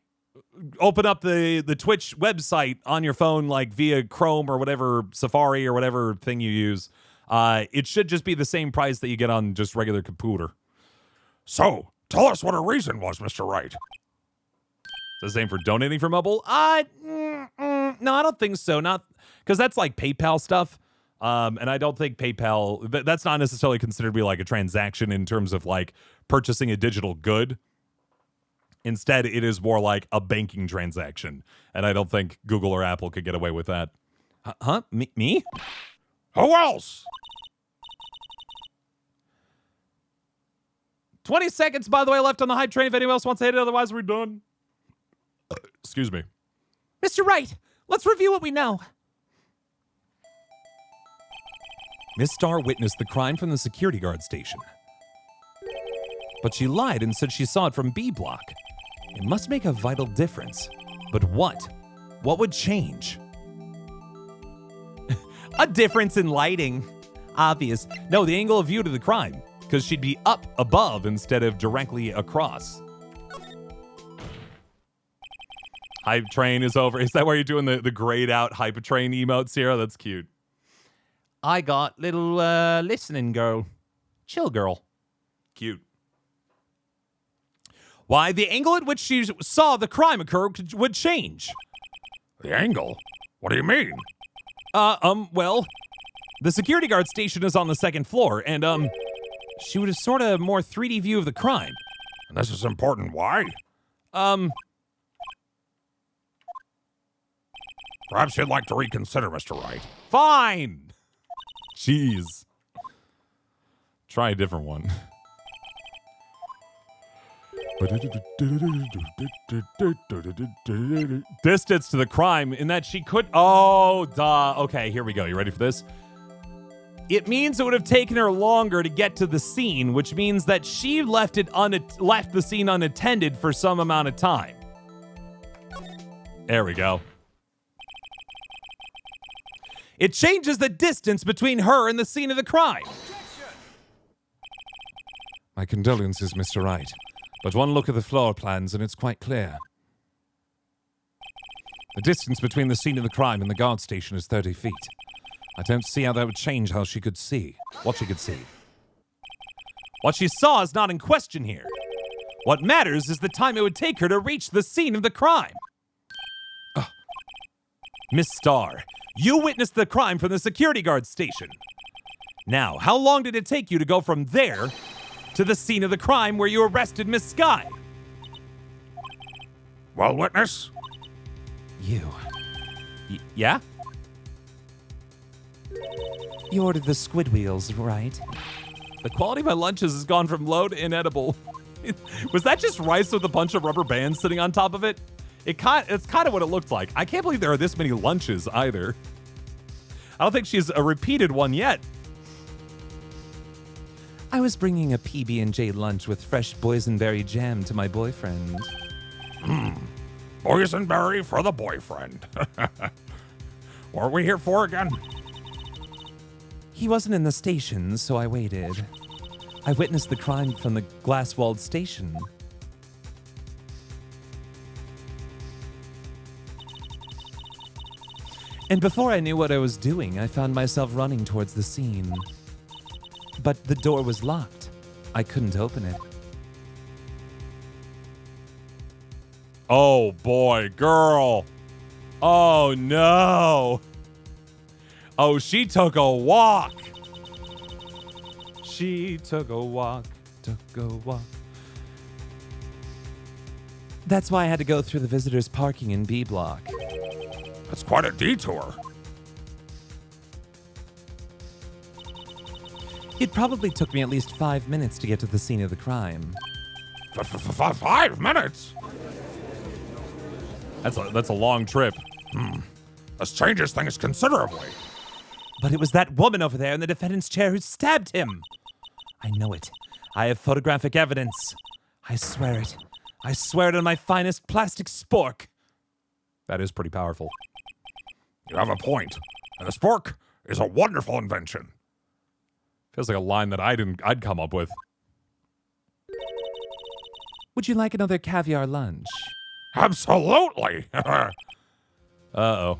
open up the Twitch website on your phone, like via Chrome or whatever, Safari or whatever thing you use, it should just be the same price that you get on just regular computer. So, tell us what her reason was, Mr. Wright. Is the same for donating for mobile? No, I don't think so. Not because that's like PayPal stuff. And I don't think PayPal, that's not necessarily considered to be like a transaction in terms of like purchasing a digital good. Instead, it is more like a banking transaction. And I don't think Google or Apple could get away with that. Huh? Me? Who else? 20 seconds, by the way, left on the hype train if anyone else wants to hit it. Otherwise, we're done. Excuse me. Mr. Wright, let's review what we know. Miss Starr witnessed the crime from the security guard station. But she lied and said she saw it from B block. It must make a vital difference. But what? What would change? A difference in lighting. Obvious. No, the angle of view to the crime. Because she'd be up above instead of directly across. Hype train is over. Is that where you're doing the grayed out hype train emote, Sierra? That's cute. I got little listening girl. Chill girl. Cute. Why, the angle at which she saw the crime occur would change. The angle? What do you mean? Well, the security guard station is on the second floor, and, she would have sort of more 3D view of the crime. And this is important. Why? Perhaps you'd like to reconsider, Mr. Wright. Fine. Jeez. Try a different one. Distance to the crime in that she could... Oh, duh. Okay, here we go. You ready for this? It means it would have taken her longer to get to the scene, which means that she left the scene unattended for some amount of time. There we go. It changes the distance between her and the scene of the crime. My condolences, Mr. Wright. But one look at the floor plans and it's quite clear. The distance between the scene of the crime and the guard station is 30 feet. I don't see how that would change how she could see. What she could see. What she saw is not in question here. What matters is the time it would take her to reach the scene of the crime. Miss Starr, you witnessed the crime from the security guard station. Now, how long did it take you to go from there to the scene of the crime where you arrested Miss Sky? Well, witness? You. Yeah? You ordered the squid wheels, right? The quality of my lunches has gone from low to inedible. Was that just rice with a bunch of rubber bands sitting on top of it? It's kind of what it looked like. I can't believe there are this many lunches either. I don't think she's a repeated one yet. I was bringing a PB&J lunch with fresh boysenberry jam to my boyfriend. Boysenberry for the boyfriend. What are we here for again? He wasn't in the station, so I waited. I witnessed the crime from the glass-walled station. And before I knew what I was doing, I found myself running towards the scene. But the door was locked. I couldn't open it. Oh boy, girl. Oh no. Oh, she took a walk. She took a walk, That's why I had to go through the visitors' parking in B block. That's quite a detour. It probably took me at least 5 minutes to get to the scene of the crime. 5 minutes? That's a long trip. This changes things considerably. But it was that woman over there in the defendant's chair who stabbed him. I know it. I have photographic evidence. I swear it. I swear it on my finest plastic spork. That is pretty powerful. You have a point. And the spork is a wonderful invention. Feels like a line that I'd come up with. Would you like another caviar lunch? Absolutely. Uh-oh.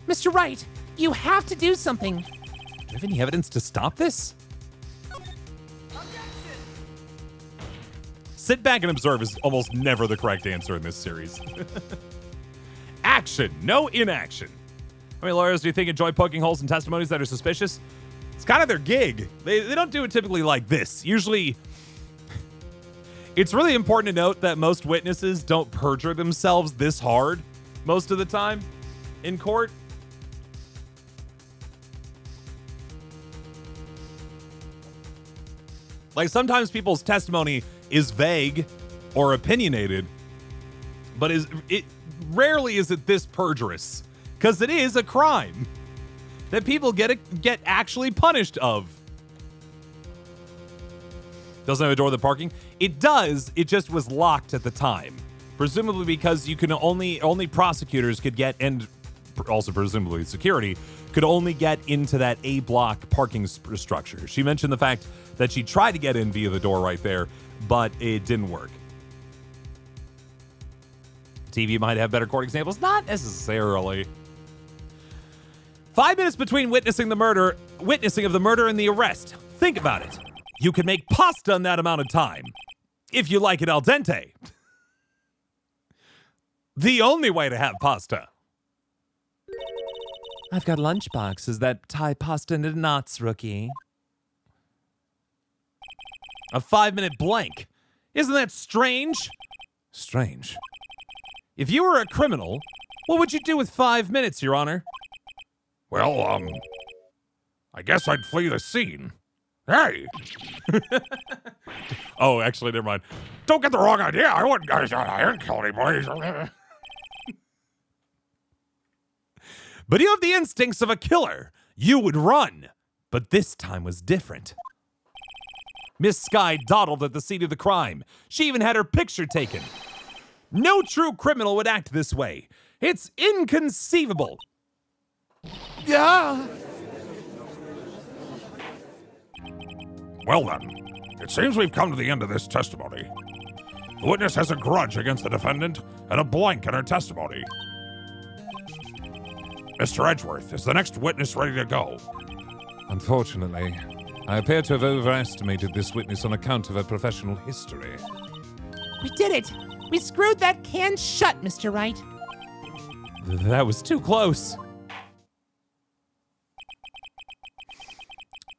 Mr. Wright, you have to do something. Do you have any evidence to stop this? Sit back and observe is almost never the correct answer in this series. Action, no inaction. How many lawyers do you think enjoy poking holes in testimonies that are suspicious? It's kind of their gig. They don't do it typically like this. Usually, it's really important to note that most witnesses don't perjure themselves this hard most of the time in court. Like, sometimes people's testimony is vague or opinionated, but rarely is it this perjurous, because it is a crime that people get actually punished of. Doesn't have a door to the parking? It does. It just was locked at the time, presumably because you can only prosecutors could get, and also presumably security could only get into that A block parking structure. She mentioned the fact that she tried to get in via the door right there, but it didn't work. TV might have better court examples. Not necessarily. 5 minutes between witnessing of the murder and the arrest. Think about it. You can make pasta in that amount of time, if you like it al dente. The only way to have pasta. I've got lunch boxes that tie pasta into knots, rookie. A 5-minute blank. Isn't that strange? Strange. If you were a criminal, what would you do with 5 minutes, Your Honor? Well, I guess I'd flee the scene. Hey! Oh, actually, never mind. Don't get the wrong idea. I didn't kill anybody. But you have the instincts of a killer. You would run. But this time was different. Miss Sky dawdled at the scene of the crime. She even had her picture taken. No true criminal would act this way. It's inconceivable. Yeah. Well then, it seems we've come to the end of this testimony. The witness has a grudge against the defendant and a blank in her testimony. Mr. Edgeworth, is the next witness ready to go? Unfortunately, I appear to have overestimated this witness on account of her professional history. We did it! We screwed that can shut, Mr. Wright. That was too close.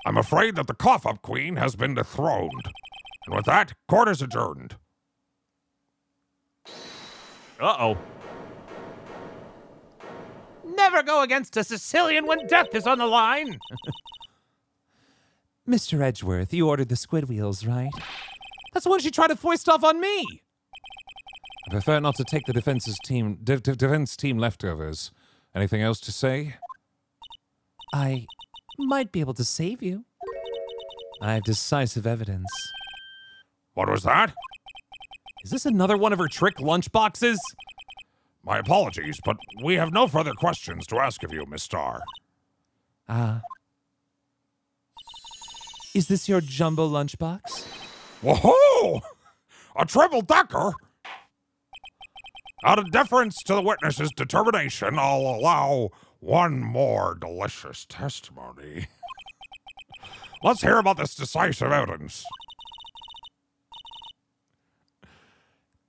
I'm afraid that the cough-up queen has been dethroned. And with that, court is adjourned. Uh-oh. Never go against a Sicilian when death is on the line. Mr. Edgeworth, you ordered the squid wheels, right? That's the one she tried to foist off on me. I prefer not to take the defense team leftovers. Anything else to say? I might be able to save you. I have decisive evidence. What was that? Is this another one of her trick lunchboxes? My apologies, but we have no further questions to ask of you, Miss Starr. Is this your jumbo lunchbox? Whoa! A triple-decker? Out of deference to the witness's determination, I'll allow one more delicious testimony. Let's hear about this decisive evidence.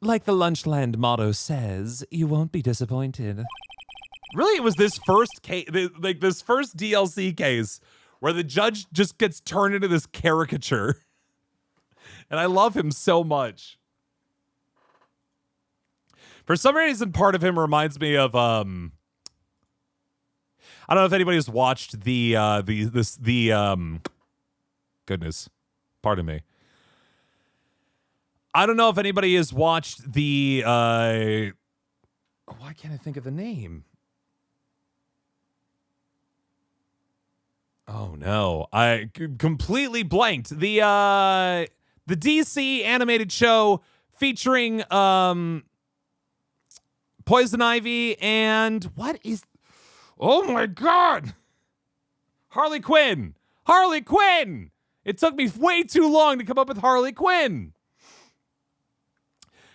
Like the Lunchland motto says, you won't be disappointed. Really, it was this first case, like this first DLC case, where the judge just gets turned into this caricature. And I love him so much. For some reason, part of him reminds me of I don't know if anybody's watched goodness, pardon me. I don't know if anybody has watched the why can't I think of the name? Oh no, I completely blanked. The DC animated show featuring Poison Ivy and what is, oh my god, Harley Quinn. Harley Quinn. It took me way too long to come up with Harley Quinn.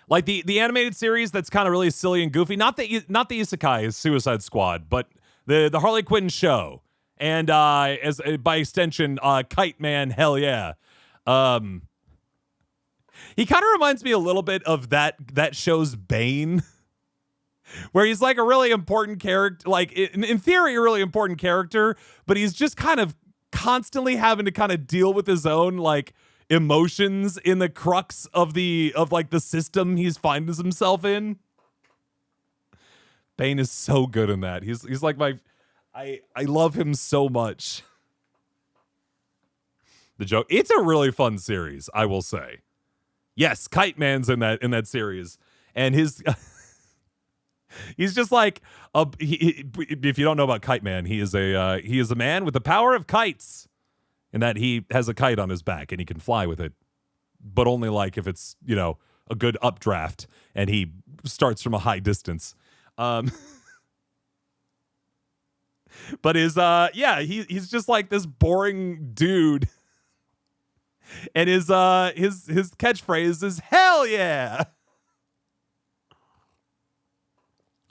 Like the animated series that's kind of really silly and goofy. Not the isekai is Suicide Squad, but the Harley Quinn show. And as by extension, Kite Man, hell yeah. He kind of reminds me a little bit of that show's Bane, where he's like a really important character, like in theory, a really important character, but he's just kind of constantly having to kind of deal with his own like emotions in the crux of the system he's finds himself in. Bane is so good in that. He's like I love him so much. The joke. It's a really fun series, I will say. Yes, Kite Man's in that series, and his he's just like if you don't know about Kite Man, he is a man with the power of kites, in that he has a kite on his back and he can fly with it, but only like if it's, you know, a good updraft and he starts from a high distance. But he's just like this boring dude. And his catchphrase is hell yeah.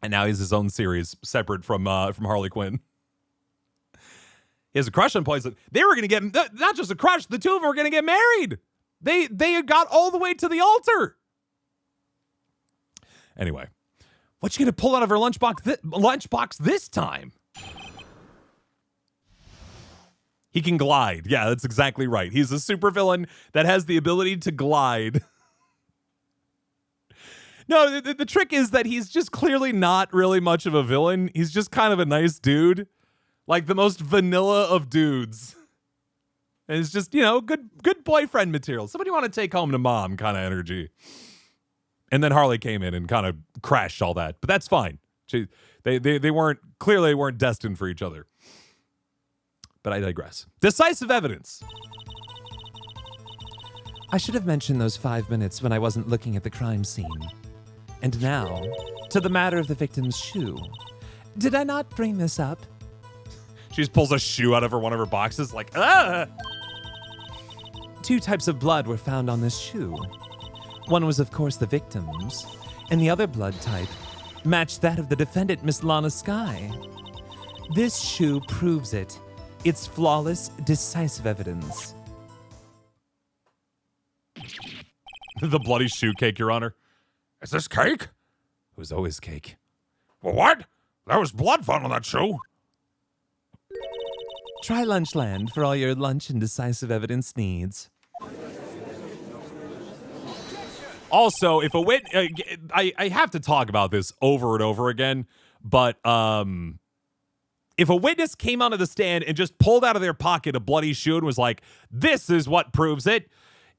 And now he's his own series separate from Harley Quinn. He has a crush on Poison. They were going to get, not just a crush, the two of them were going to get married. They had got all the way to the altar. Anyway, what you going to pull out of her lunchbox this time? He can glide. Yeah, that's exactly right. He's a supervillain that has the ability to glide. No, the trick is that he's just clearly not really much of a villain. He's just kind of a nice dude. Like the most vanilla of dudes. And it's just, you know, good boyfriend material. Somebody want to take home to mom kind of energy. And then Harley came in and kind of crashed all that. But that's fine. They weren't destined for each other. But I digress. Decisive evidence. I should have mentioned those 5 minutes when I wasn't looking at the crime scene. And now, to the matter of the victim's shoe. Did I not bring this up? She just pulls a shoe out of one of her boxes, like, ah! 2 types of blood were found on this shoe. One was, of course, the victim's, and the other blood type matched that of the defendant, Miss Lana Skye. This shoe proves it. It's flawless, decisive evidence. The bloody shoe cake, Your Honor. Is this cake? It was always cake. Well, what? There was blood found on that shoe. Try Lunchland for all your lunch and decisive evidence needs. Also, if a I have to talk about this over and over again, but if a witness came onto the stand and just pulled out of their pocket a bloody shoe and was like, "This is what proves it,"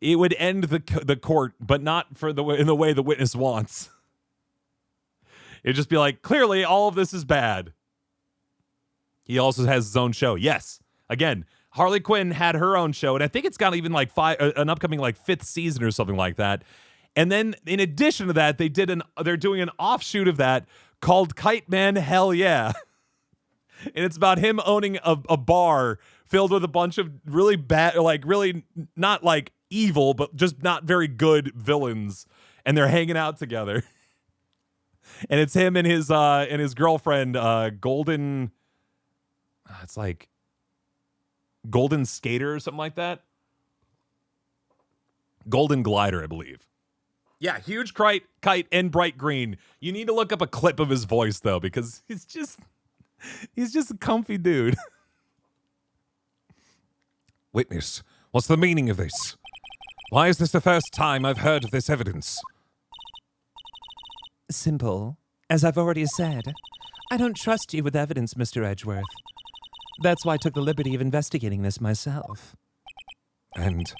it would end the court, but not in the way the witness wants. It'd just be like, clearly, all of this is bad. He also has his own show. Yes, again, Harley Quinn had her own show, and I think it's got even like an upcoming like 5th season or something like that. And then, in addition to that, they're doing an offshoot of that called Kite Man Hell Yeah. And it's about him owning a bar filled with a bunch of really bad, like really not like evil, but just not very good villains. And they're hanging out together. And it's him and his girlfriend, Golden. It's like Golden Skater or something like that. Golden Glider, I believe. Yeah, huge kite and bright green. You need to look up a clip of his voice, though, because he's just a comfy dude. Witness, what's the meaning of this? Why is this the first time I've heard of this evidence? Simple. As I've already said, I don't trust you with evidence, Mr. Edgeworth. That's why I took the liberty of investigating this myself. And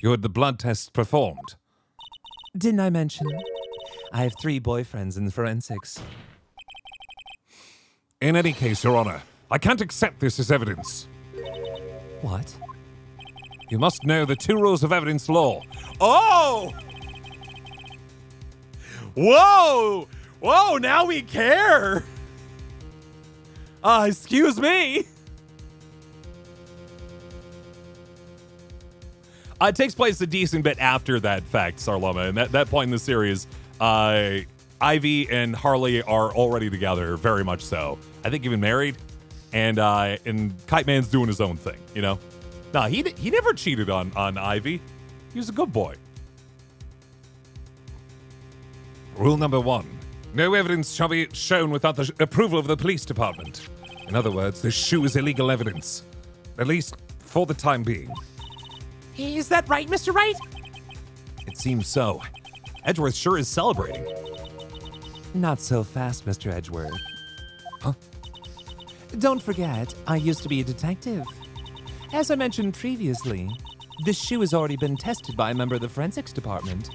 you had the blood test performed? Didn't I mention? I have 3 boyfriends in forensics. In any case, Your Honor, I can't accept this as evidence. What? You must know the 2 rules of evidence law. Oh! Whoa! Whoa, now we care! Excuse me! It takes place a decent bit after that fact, Sarloma. And that point in the series, Ivy and Harley are already together, very much so. I think even married. And Kite Man's doing his own thing, you know? No, he never cheated on Ivy. He was a good boy. Rule number 1. No evidence shall be shown without the approval of the police department. In other words, this shoe is illegal evidence. At least for the time being. Is that right, Mr. Wright? It seems so. Edgeworth sure is celebrating. Not so fast, Mr. Edgeworth. Huh? Don't forget, I used to be a detective. As I mentioned previously, this shoe has already been tested by a member of the forensics department.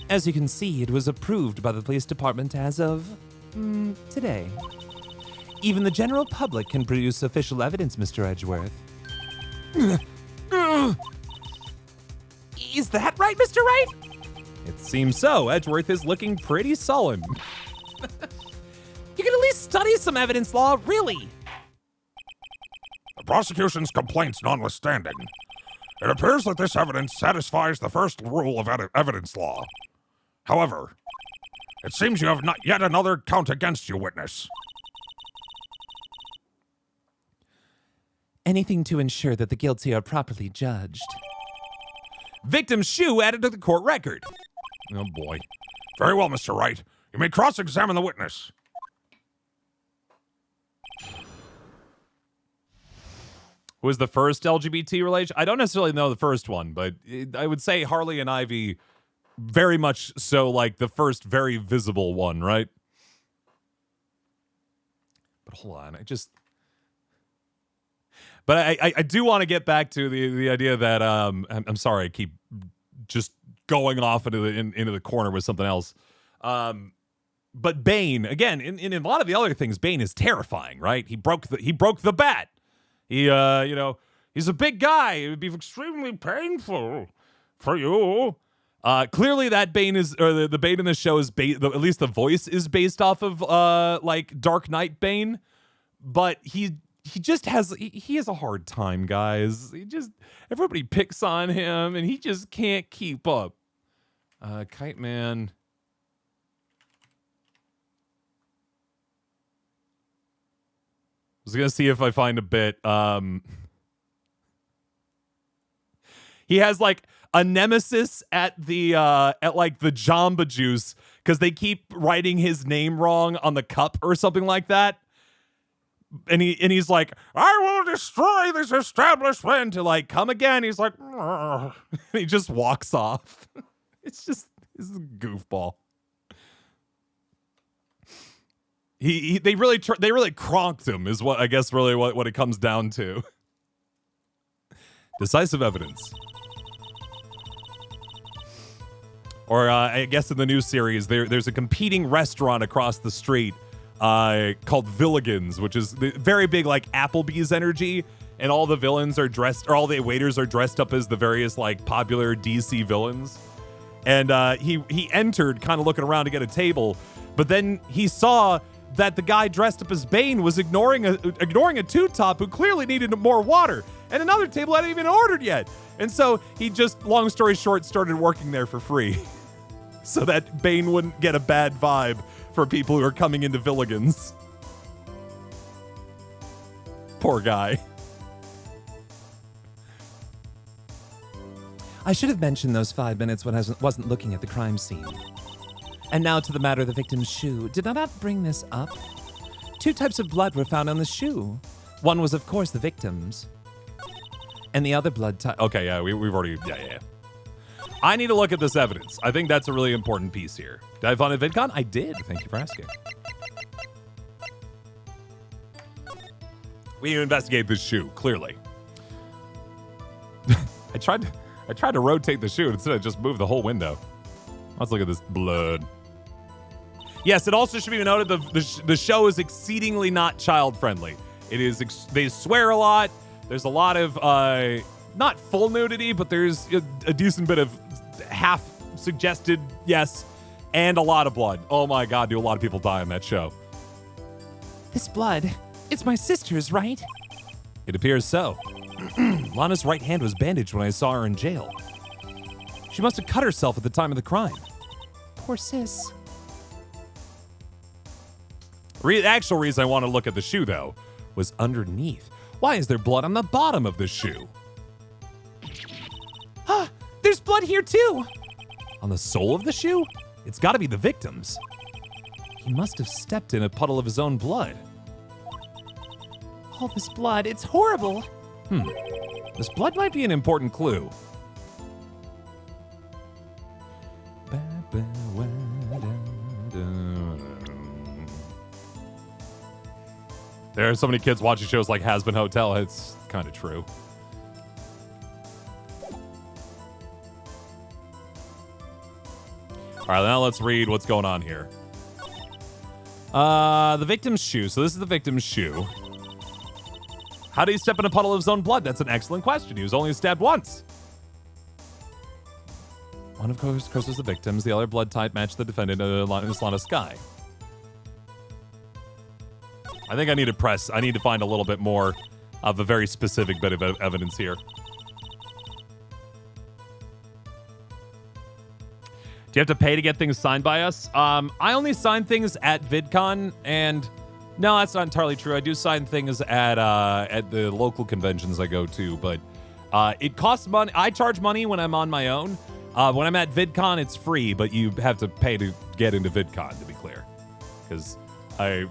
As you can see, it was approved by the police department as of today. Even the general public can produce official evidence, Mr. Edgeworth. Is that right, Mr. Wright? It seems so. Edgeworth is looking pretty sullen. You can at least study some evidence law, really. The prosecution's complaints notwithstanding, it appears that this evidence satisfies the first rule of evidence law. However, it seems you have not yet another count against you, witness. Anything to ensure that the guilty are properly judged. Victim's shoe added to the court record. Oh, boy. Very well, Mr. Wright. You may cross-examine the witness. Who was the first LGBT relation? I don't necessarily know the first one, but I would say Harley and Ivy very much so, like the first very visible one, right? But hold on, But I do want to get back to the idea that I'm sorry I keep just going off into the corner with something else. But Bane, again, in a lot of the other things, Bane is terrifying, right? He broke the bat. He he's a big guy. It would be extremely painful for you. Clearly that Bane is, or the Bane in the show is, at least the voice is based off of, like, Dark Knight Bane. But he just has, he has a hard time, guys. Everybody picks on him, and he just can't keep up. Kite Man. I was gonna see if I find a bit. He has like a nemesis at the like the Jamba Juice because they keep writing his name wrong on the cup or something like that. And he's like, I will destroy this establishment to like come again. He's like, and he just walks off. It's a goofball. They really cronked him is what I guess really what it comes down to. Decisive evidence. Or I guess in the new series, there's a competing restaurant across the street called Villigans, which is very big like Applebee's energy, and all the villains are dressed, or all the waiters are dressed up as the various like popular DC villains. And he entered kind of looking around to get a table, but then he saw that the guy dressed up as Bane was ignoring a two-top who clearly needed more water, and another table hadn't even ordered yet. And so he just, long story short, started working there for free so that Bane wouldn't get a bad vibe for people who are coming into Villigans. Poor guy. I should have mentioned those 5 minutes when I wasn't looking at the crime scene. And now to the matter of the victim's shoe. Did I not bring this up? 2 types of blood were found on the shoe. One was, of course, the victim's. And the other blood type... Okay, yeah, we've already... Yeah. I need to look at this evidence. I think that's a really important piece here. Did I find a VidCon? I did. Thank you for asking. We need to investigate this shoe, clearly. I tried to rotate the shoe instead of just move the whole window. Let's look at this blood. Yes, it also should be noted the show is exceedingly not child-friendly. It is, they swear a lot. There's a lot of, not full nudity, but there's a decent bit of half-suggested, yes, and a lot of blood. Oh my God, do a lot of people die on that show. This blood, it's my sister's, right? It appears so. Lana's right hand was bandaged when I saw her in jail. She must have cut herself at the time of the crime. Poor sis. The actual reason I want to look at the shoe, though, was underneath. Why is there blood on the bottom of the shoe? Ah, there's blood here too. On the sole of the shoe? It's got to be the victim's. He must have stepped in a puddle of his own blood. All this blood, it's horrible. This blood might be an important clue. There are so many kids watching shows like Has Been Hotel. It's kind of true. All right, now let's read what's going on here. The victim's shoe. So this is the victim's shoe. How did he step in a puddle of his own blood? That's an excellent question. He was only stabbed once. One, of course was the victim's. The other blood type matched the defendant in Lana Sky. I think I need to find a little bit more of a very specific bit of evidence here. Do you have to pay to get things signed by us? I only sign things at VidCon, and no, that's not entirely true. I do sign things at the local conventions I go to, but it costs money. I charge money when I'm on my own. When I'm at VidCon, it's free, but you have to pay to get into VidCon, to be clear. Because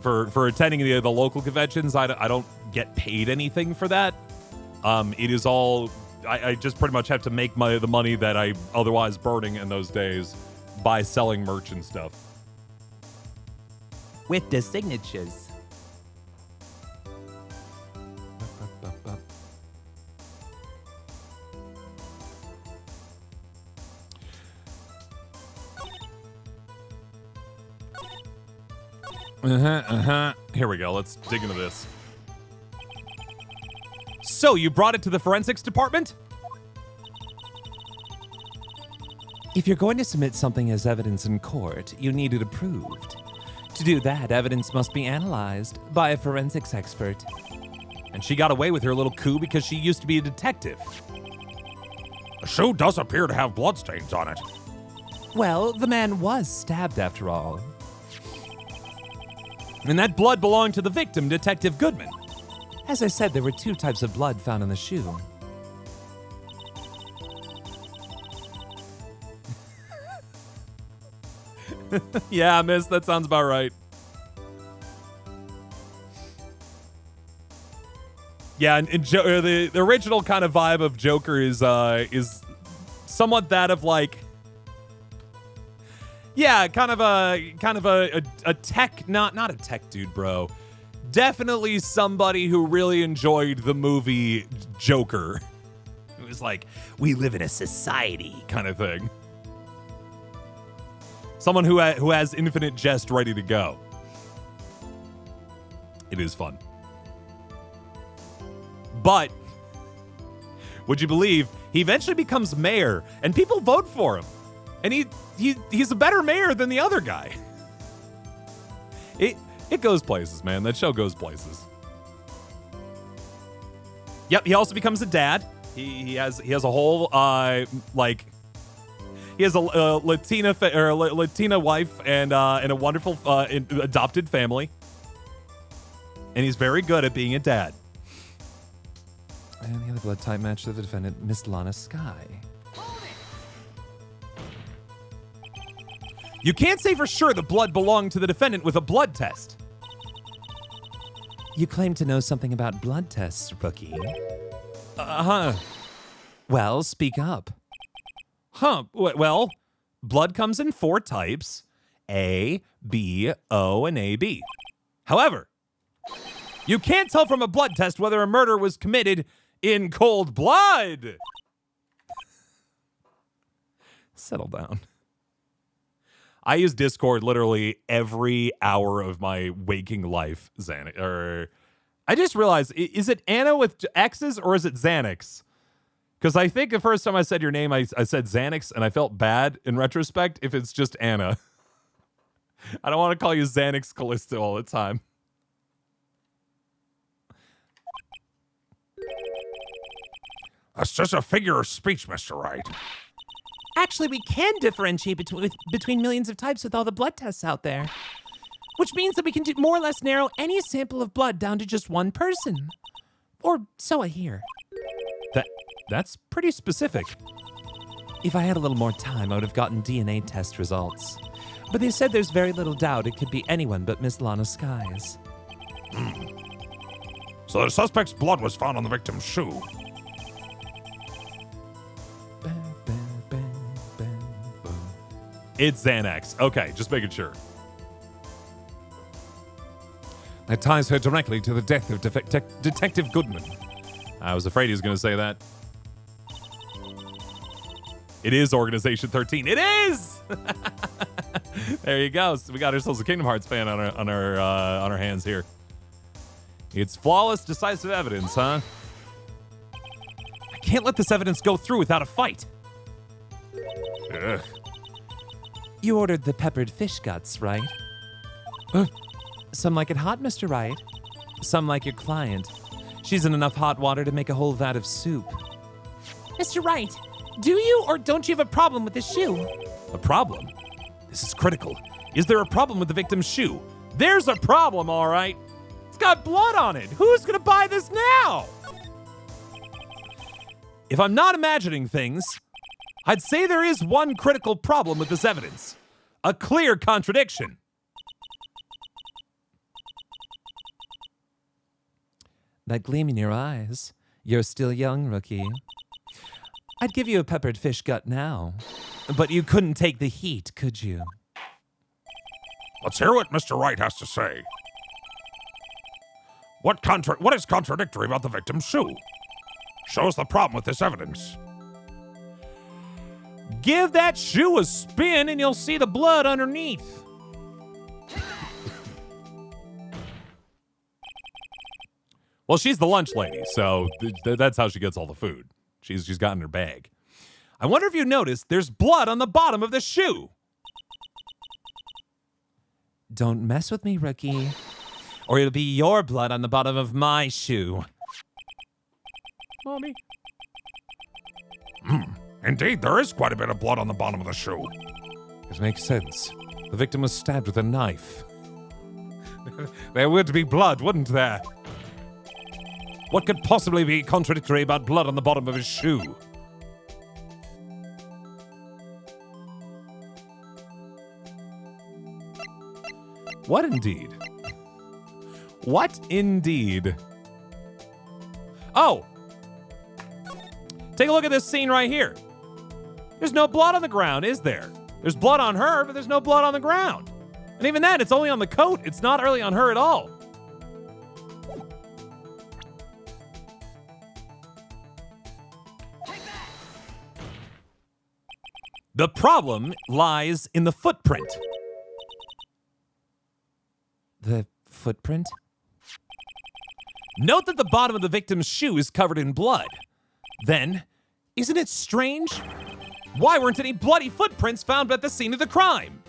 for attending the local conventions, I don't get paid anything for that. It is all, I just pretty much have to make the money that I otherwise burning in those days by selling merch and stuff. With the signatures. Here we go. Let's dig into this. So, you brought it to the forensics department? If you're going to submit something as evidence in court, you need it approved. To do that, evidence must be analyzed by a forensics expert. And she got away with her little coup because she used to be a detective. The shoe does appear to have bloodstains on it. Well, the man was stabbed after all. And that blood belonged to the victim, Detective Goodman. As I said, there were 2 types of blood found in the shoe. Yeah, miss, that sounds about right. Yeah, and the original kind of vibe of Joker is somewhat that of like, yeah, kind of a tech, not a tech dude, bro. Definitely somebody who really enjoyed the movie Joker. It was like, we live in a society kind of thing. Someone who has infinite jest ready to go. It is fun. But would you believe he eventually becomes mayor and people vote for him? And he's a better mayor than the other guy. It goes places, man. That show goes places. Yep, he also becomes a dad. He has a whole he has a Latina wife and a wonderful adopted family. And he's very good at being a dad. And the other blood type matched the defendant, Miss Lana Sky. You can't say for sure the blood belonged to the defendant with a blood test. You claim to know something about blood tests, rookie. Uh-huh. Well, speak up. Huh. Well, blood comes in 4 types. A, B, O, and AB. However, you can't tell from a blood test whether a murder was committed in cold blood. Settle down. I use Discord literally every hour of my waking life, Xanax. I just realized, is it Anna with X's or is it Xanax? Because I think the first time I said your name, I said Xanax, and I felt bad in retrospect if it's just Anna. I don't want to call you Xanax Callisto all the time. That's just a figure of speech, Mr. Wright. Actually, we can differentiate between millions of types with all the blood tests out there. Which means that we can more or less narrow any sample of blood down to just one person. Or so I hear. That's pretty specific. If I had a little more time, I would have gotten DNA test results. But they said there's very little doubt it could be anyone but Miss Lana Skies. So the suspect's blood was found on the victim's shoe. It's Xanax. Okay, just making sure. That ties her directly to the death of Detective Goodman. I was afraid he was going to say that. It is Organization 13. It is! There you go. So we got ourselves a Kingdom Hearts fan on our hands here. It's flawless, decisive evidence, huh? I can't let this evidence go through without a fight. Ugh. You ordered the peppered fish guts, right? Some like it hot, Mr. Wright. Some like your client. She's in enough hot water to make a whole vat of soup. Mr. Wright, do you or don't you have a problem with this shoe? A problem? This is critical. Is there a problem with the victim's shoe? There's a problem, all right. It's got blood on it. Who's going to buy this now? If I'm not imagining things, I'd say there is one critical problem with this evidence. A clear contradiction. That gleam in your eyes. You're still young, rookie. I'd give you a peppered fish gut now, but you couldn't take the heat, could you? Let's hear what Mr. Wright has to say. What is contradictory about the victim's shoe? Shows the problem with this evidence. Give that shoe a spin and you'll see the blood underneath. Well, she's the lunch lady, so that's how she gets all the food. She's got in her bag. I wonder if you noticed there's blood on the bottom of the shoe. Don't mess with me, rookie. Or it'll be your blood on the bottom of my shoe. Mommy. Indeed, there is quite a bit of blood on the bottom of the shoe. It makes sense. The victim was stabbed with a knife. There would be blood, wouldn't there? What could possibly be contradictory about blood on the bottom of his shoe? What indeed? What indeed? Oh! Take a look at this scene right here. There's no blood on the ground, is there? There's blood on her, but there's no blood on the ground. And even then, it's only on the coat. It's not really on her at all. The problem lies in the footprint. The footprint? Note that the bottom of the victim's shoe is covered in blood. Then, isn't it strange? Why weren't any bloody footprints found at the scene of the crime?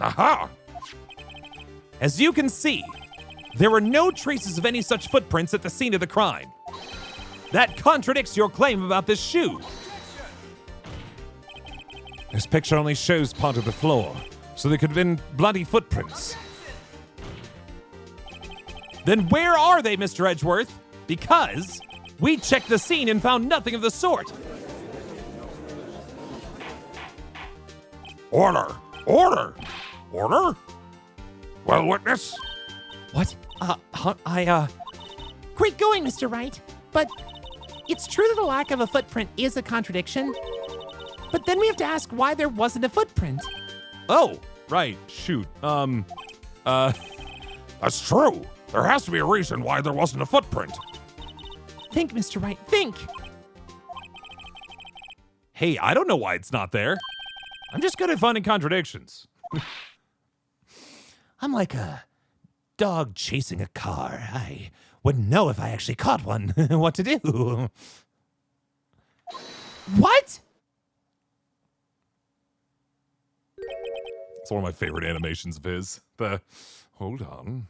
Aha! As you can see, there were no traces of any such footprints at the scene of the crime. That contradicts your claim about this shoe. This picture only shows part of the floor, so there could have been bloody footprints. Then where are they, Mr. Edgeworth? Because we checked the scene and found nothing of the sort. Order! Order! Order? Well, witness? What? Great going, Mr. Wright. But it's true that the lack of a footprint is a contradiction. But then we have to ask why there wasn't a footprint. Oh, right. Shoot. That's true. There has to be a reason why there wasn't a footprint. Think, Mr. Wright, think. Hey, I don't know why it's not there. I'm just good at finding contradictions. I'm like a dog chasing a car. I wouldn't know if I actually caught one what to do. What? It's one of my favorite animations of his. Hold on.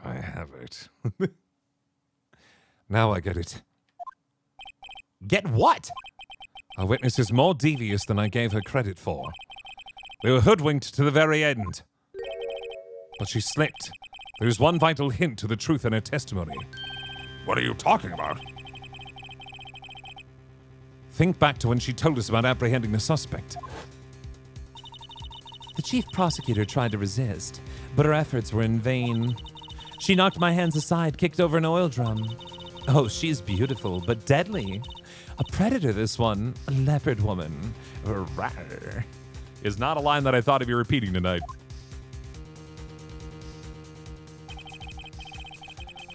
I have it. Now I get it. Get what? Our witness is more devious than I gave her credit for. We were hoodwinked to the very end. But she slipped. There is one vital hint to the truth in her testimony. What are you talking about? Think back to when she told us about apprehending the suspect. The chief prosecutor tried to resist, but her efforts were in vain. She knocked my hands aside, kicked over an oil drum. Oh, she's beautiful, but deadly. A predator, this one. A leopard woman. Rawr. Is not a line that I thought of you repeating tonight.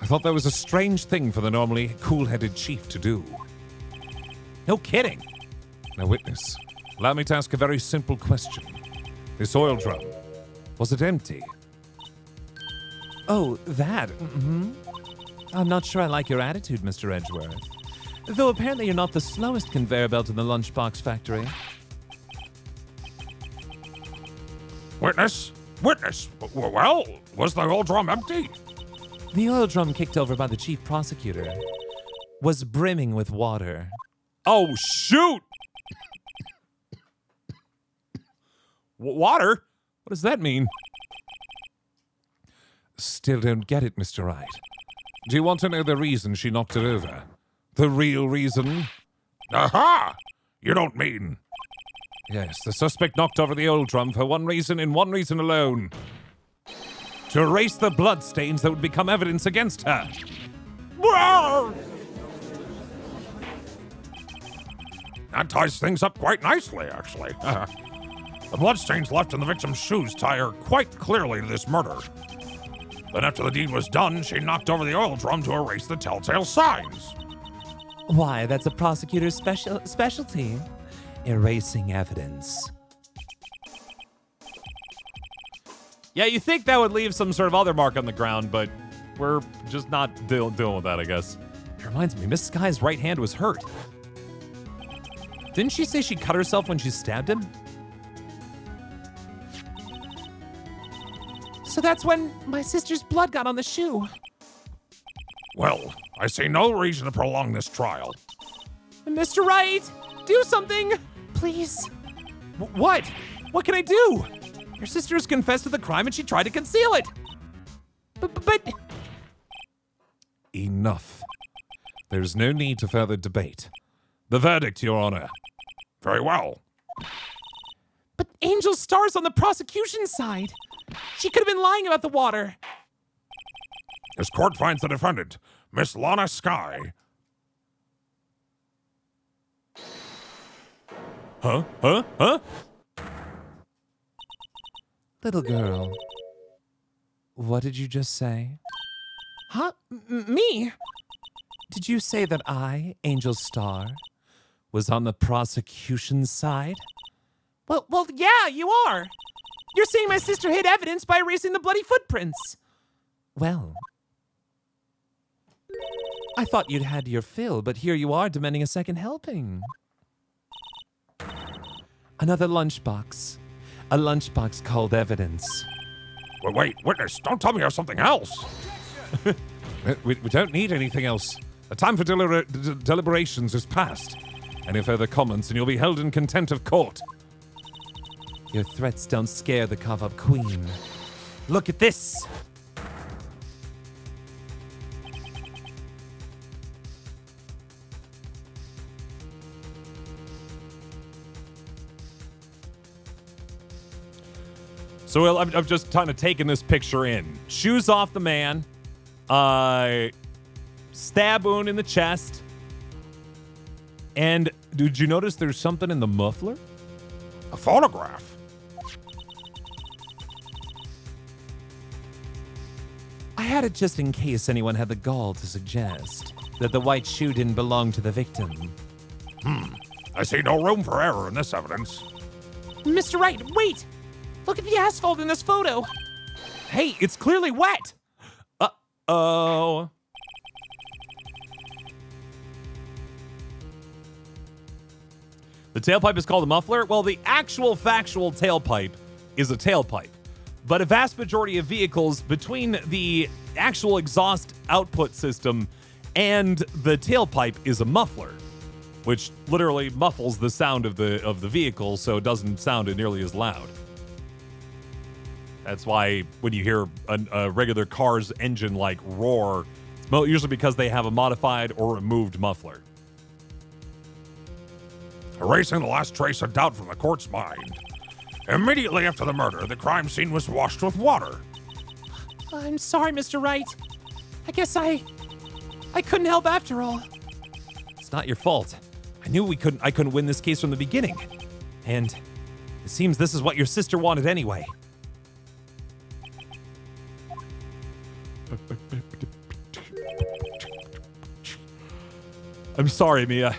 I thought that was a strange thing for the normally cool-headed chief to do. No kidding. Now, witness, allow me to ask a very simple question. This oil drum, was it empty? Oh, that? I'm not sure I like your attitude, Mr. Edgeworth. Though apparently you're not the slowest conveyor belt in the lunchbox factory. Witness? Witness? Well, was the oil drum empty? The oil drum kicked over by the chief prosecutor was brimming with water. Oh, shoot! Water? What does that mean? Still don't get it, Mr. Wright. Do you want to know the reason she knocked it over? The real reason? Aha! You don't mean... Yes, the suspect knocked over the oil drum for one reason and one reason alone. To erase the bloodstains that would become evidence against her. That ties things up quite nicely, actually. The bloodstains left in the victim's shoes tie her quite clearly to this murder. Then after the deed was done, she knocked over the oil drum to erase the telltale signs. Why, that's a prosecutor's specialty. Erasing evidence. Yeah, you think that would leave some sort of other mark on the ground, but we're just not dealing with that, I guess. It reminds me, Miss Sky's right hand was hurt. Didn't she say she cut herself when she stabbed him? So that's when my sister's blood got on the shoe. Well, I see no reason to prolong this trial. Mr. Wright, do something, please. What? What can I do? Your sister's confessed to the crime and she tried to conceal it. But Enough. There's no need to further debate. The verdict, Your Honor. Very well. Angel Star's on the prosecution side. She could have been lying about the water. This court finds the defendant, Miss Lana Sky. Huh? Little girl, what did you just say? Huh? Me? Did you say that I, Angel Star, was on the prosecution side? Well, yeah, you are. You're saying my sister hid evidence by erasing the bloody footprints. Well, I thought you'd had your fill, but here you are demanding a second helping. Another lunchbox. A lunchbox called evidence. Wait, witness, don't tell me you have something else. We don't need anything else. The time for deliberations is past. Any further comments and you'll be held in contempt of court. Your threats don't scare the cough-up queen. Look at this! So I'm just kind of taking this picture in. Shoes off the man. Stab wound in the chest. And did you notice there's something in the muffler? A photograph. I had it just in case anyone had the gall to suggest that the white shoe didn't belong to the victim. I see no room for error in this evidence. Mr. Wright, wait! Look at the asphalt in this photo. Hey, it's clearly wet! Uh-oh. The tailpipe is called a muffler? Well, the actual factual tailpipe is a tailpipe. But a vast majority of vehicles between the actual exhaust output system and the tailpipe is a muffler, which literally muffles the sound of the vehicle so it doesn't sound nearly as loud. That's why when you hear a regular car's engine like roar, it's usually because they have a modified or removed muffler. Erasing the last trace of doubt from the court's mind. Immediately after the murder, the crime scene was washed with water. I'm sorry, Mr. Wright. I guess I couldn't help after all. It's not your fault. I knew I couldn't win this case from the beginning. And it seems this is what your sister wanted anyway. I'm sorry, Mia.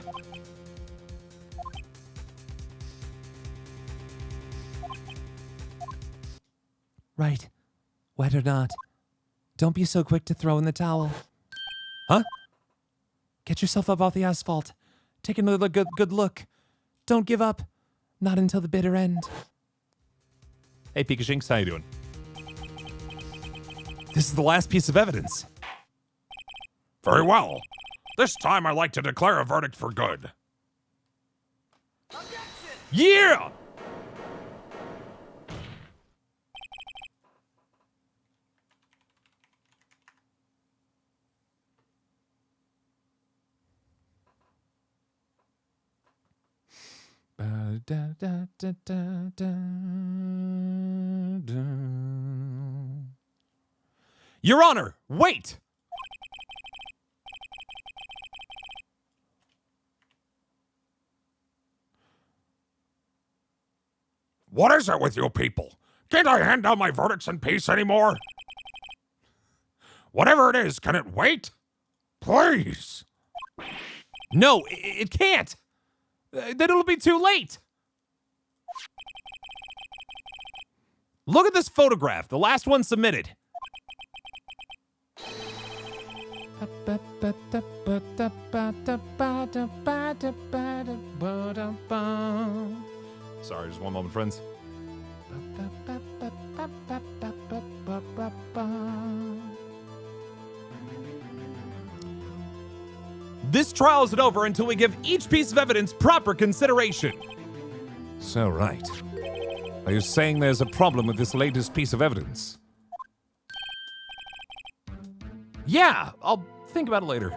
Right. Wet or not, don't be so quick to throw in the towel. Huh? Get yourself up off the asphalt. Take another good look. Don't give up. Not until the bitter end. Hey, Pikashinks, how you doing? This is the last piece of evidence. Very well. This time I'd like to declare a verdict for good. Yeah! Your Honor, wait! What is it with you people? Can't I hand down my verdicts in peace anymore? Whatever it is, can it wait? Please. No, it can't. Then it'll be too late. Look at this photograph, the last one submitted. Sorry, just one moment, friends. This trial isn't over until we give each piece of evidence proper consideration. So, right. Are you saying there's a problem with this latest piece of evidence? Yeah, I'll think about it later.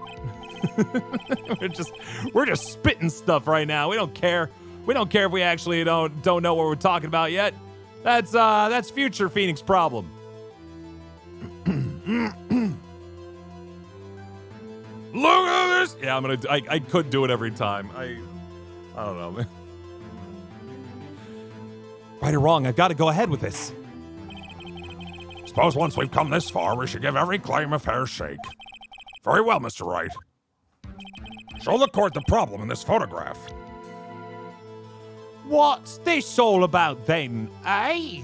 we're just spitting stuff right now. We don't care. We don't care if we actually don't know what we're talking about yet. That's future Phoenix problem. Look at this. Yeah, I could do it every time. I don't know, man. Right or wrong, I've got to go ahead with this. Suppose once we've come this far, we should give every claim a fair shake. Very well, Mr. Wright. Show the court the problem in this photograph. What's this all about then, eh?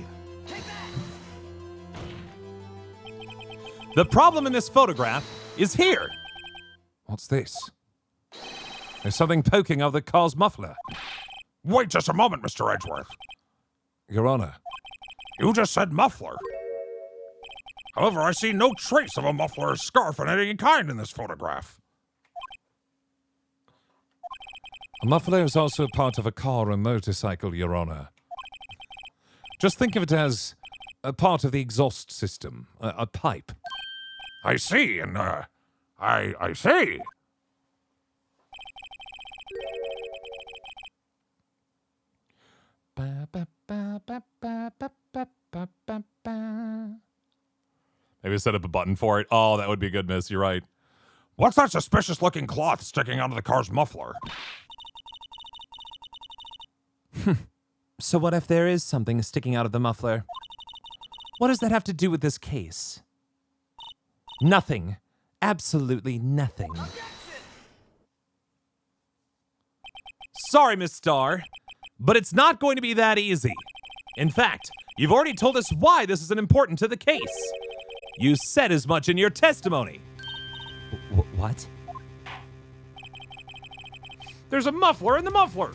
The problem in this photograph is here. What's this? There's something poking out of the car's muffler. Wait just a moment, Mr. Edgeworth. Your Honor. You just said muffler. However, I see no trace of a muffler or scarf of any kind in this photograph. A muffler is also part of a car or motorcycle, Your Honor. Just think of it as a part of the exhaust system, a pipe. I see, and, I see. Maybe set up a button for it. Oh, that would be a good miss. You're right. What's that suspicious-looking cloth sticking out of the car's muffler? So what if there is something sticking out of the muffler? What does that have to do with this case? Nothing. Absolutely nothing. Sorry, Miss Starr, but it's not going to be that easy. In fact, you've already told us why this is important to the case. You said as much in your testimony. What? There's a muffler in the muffler.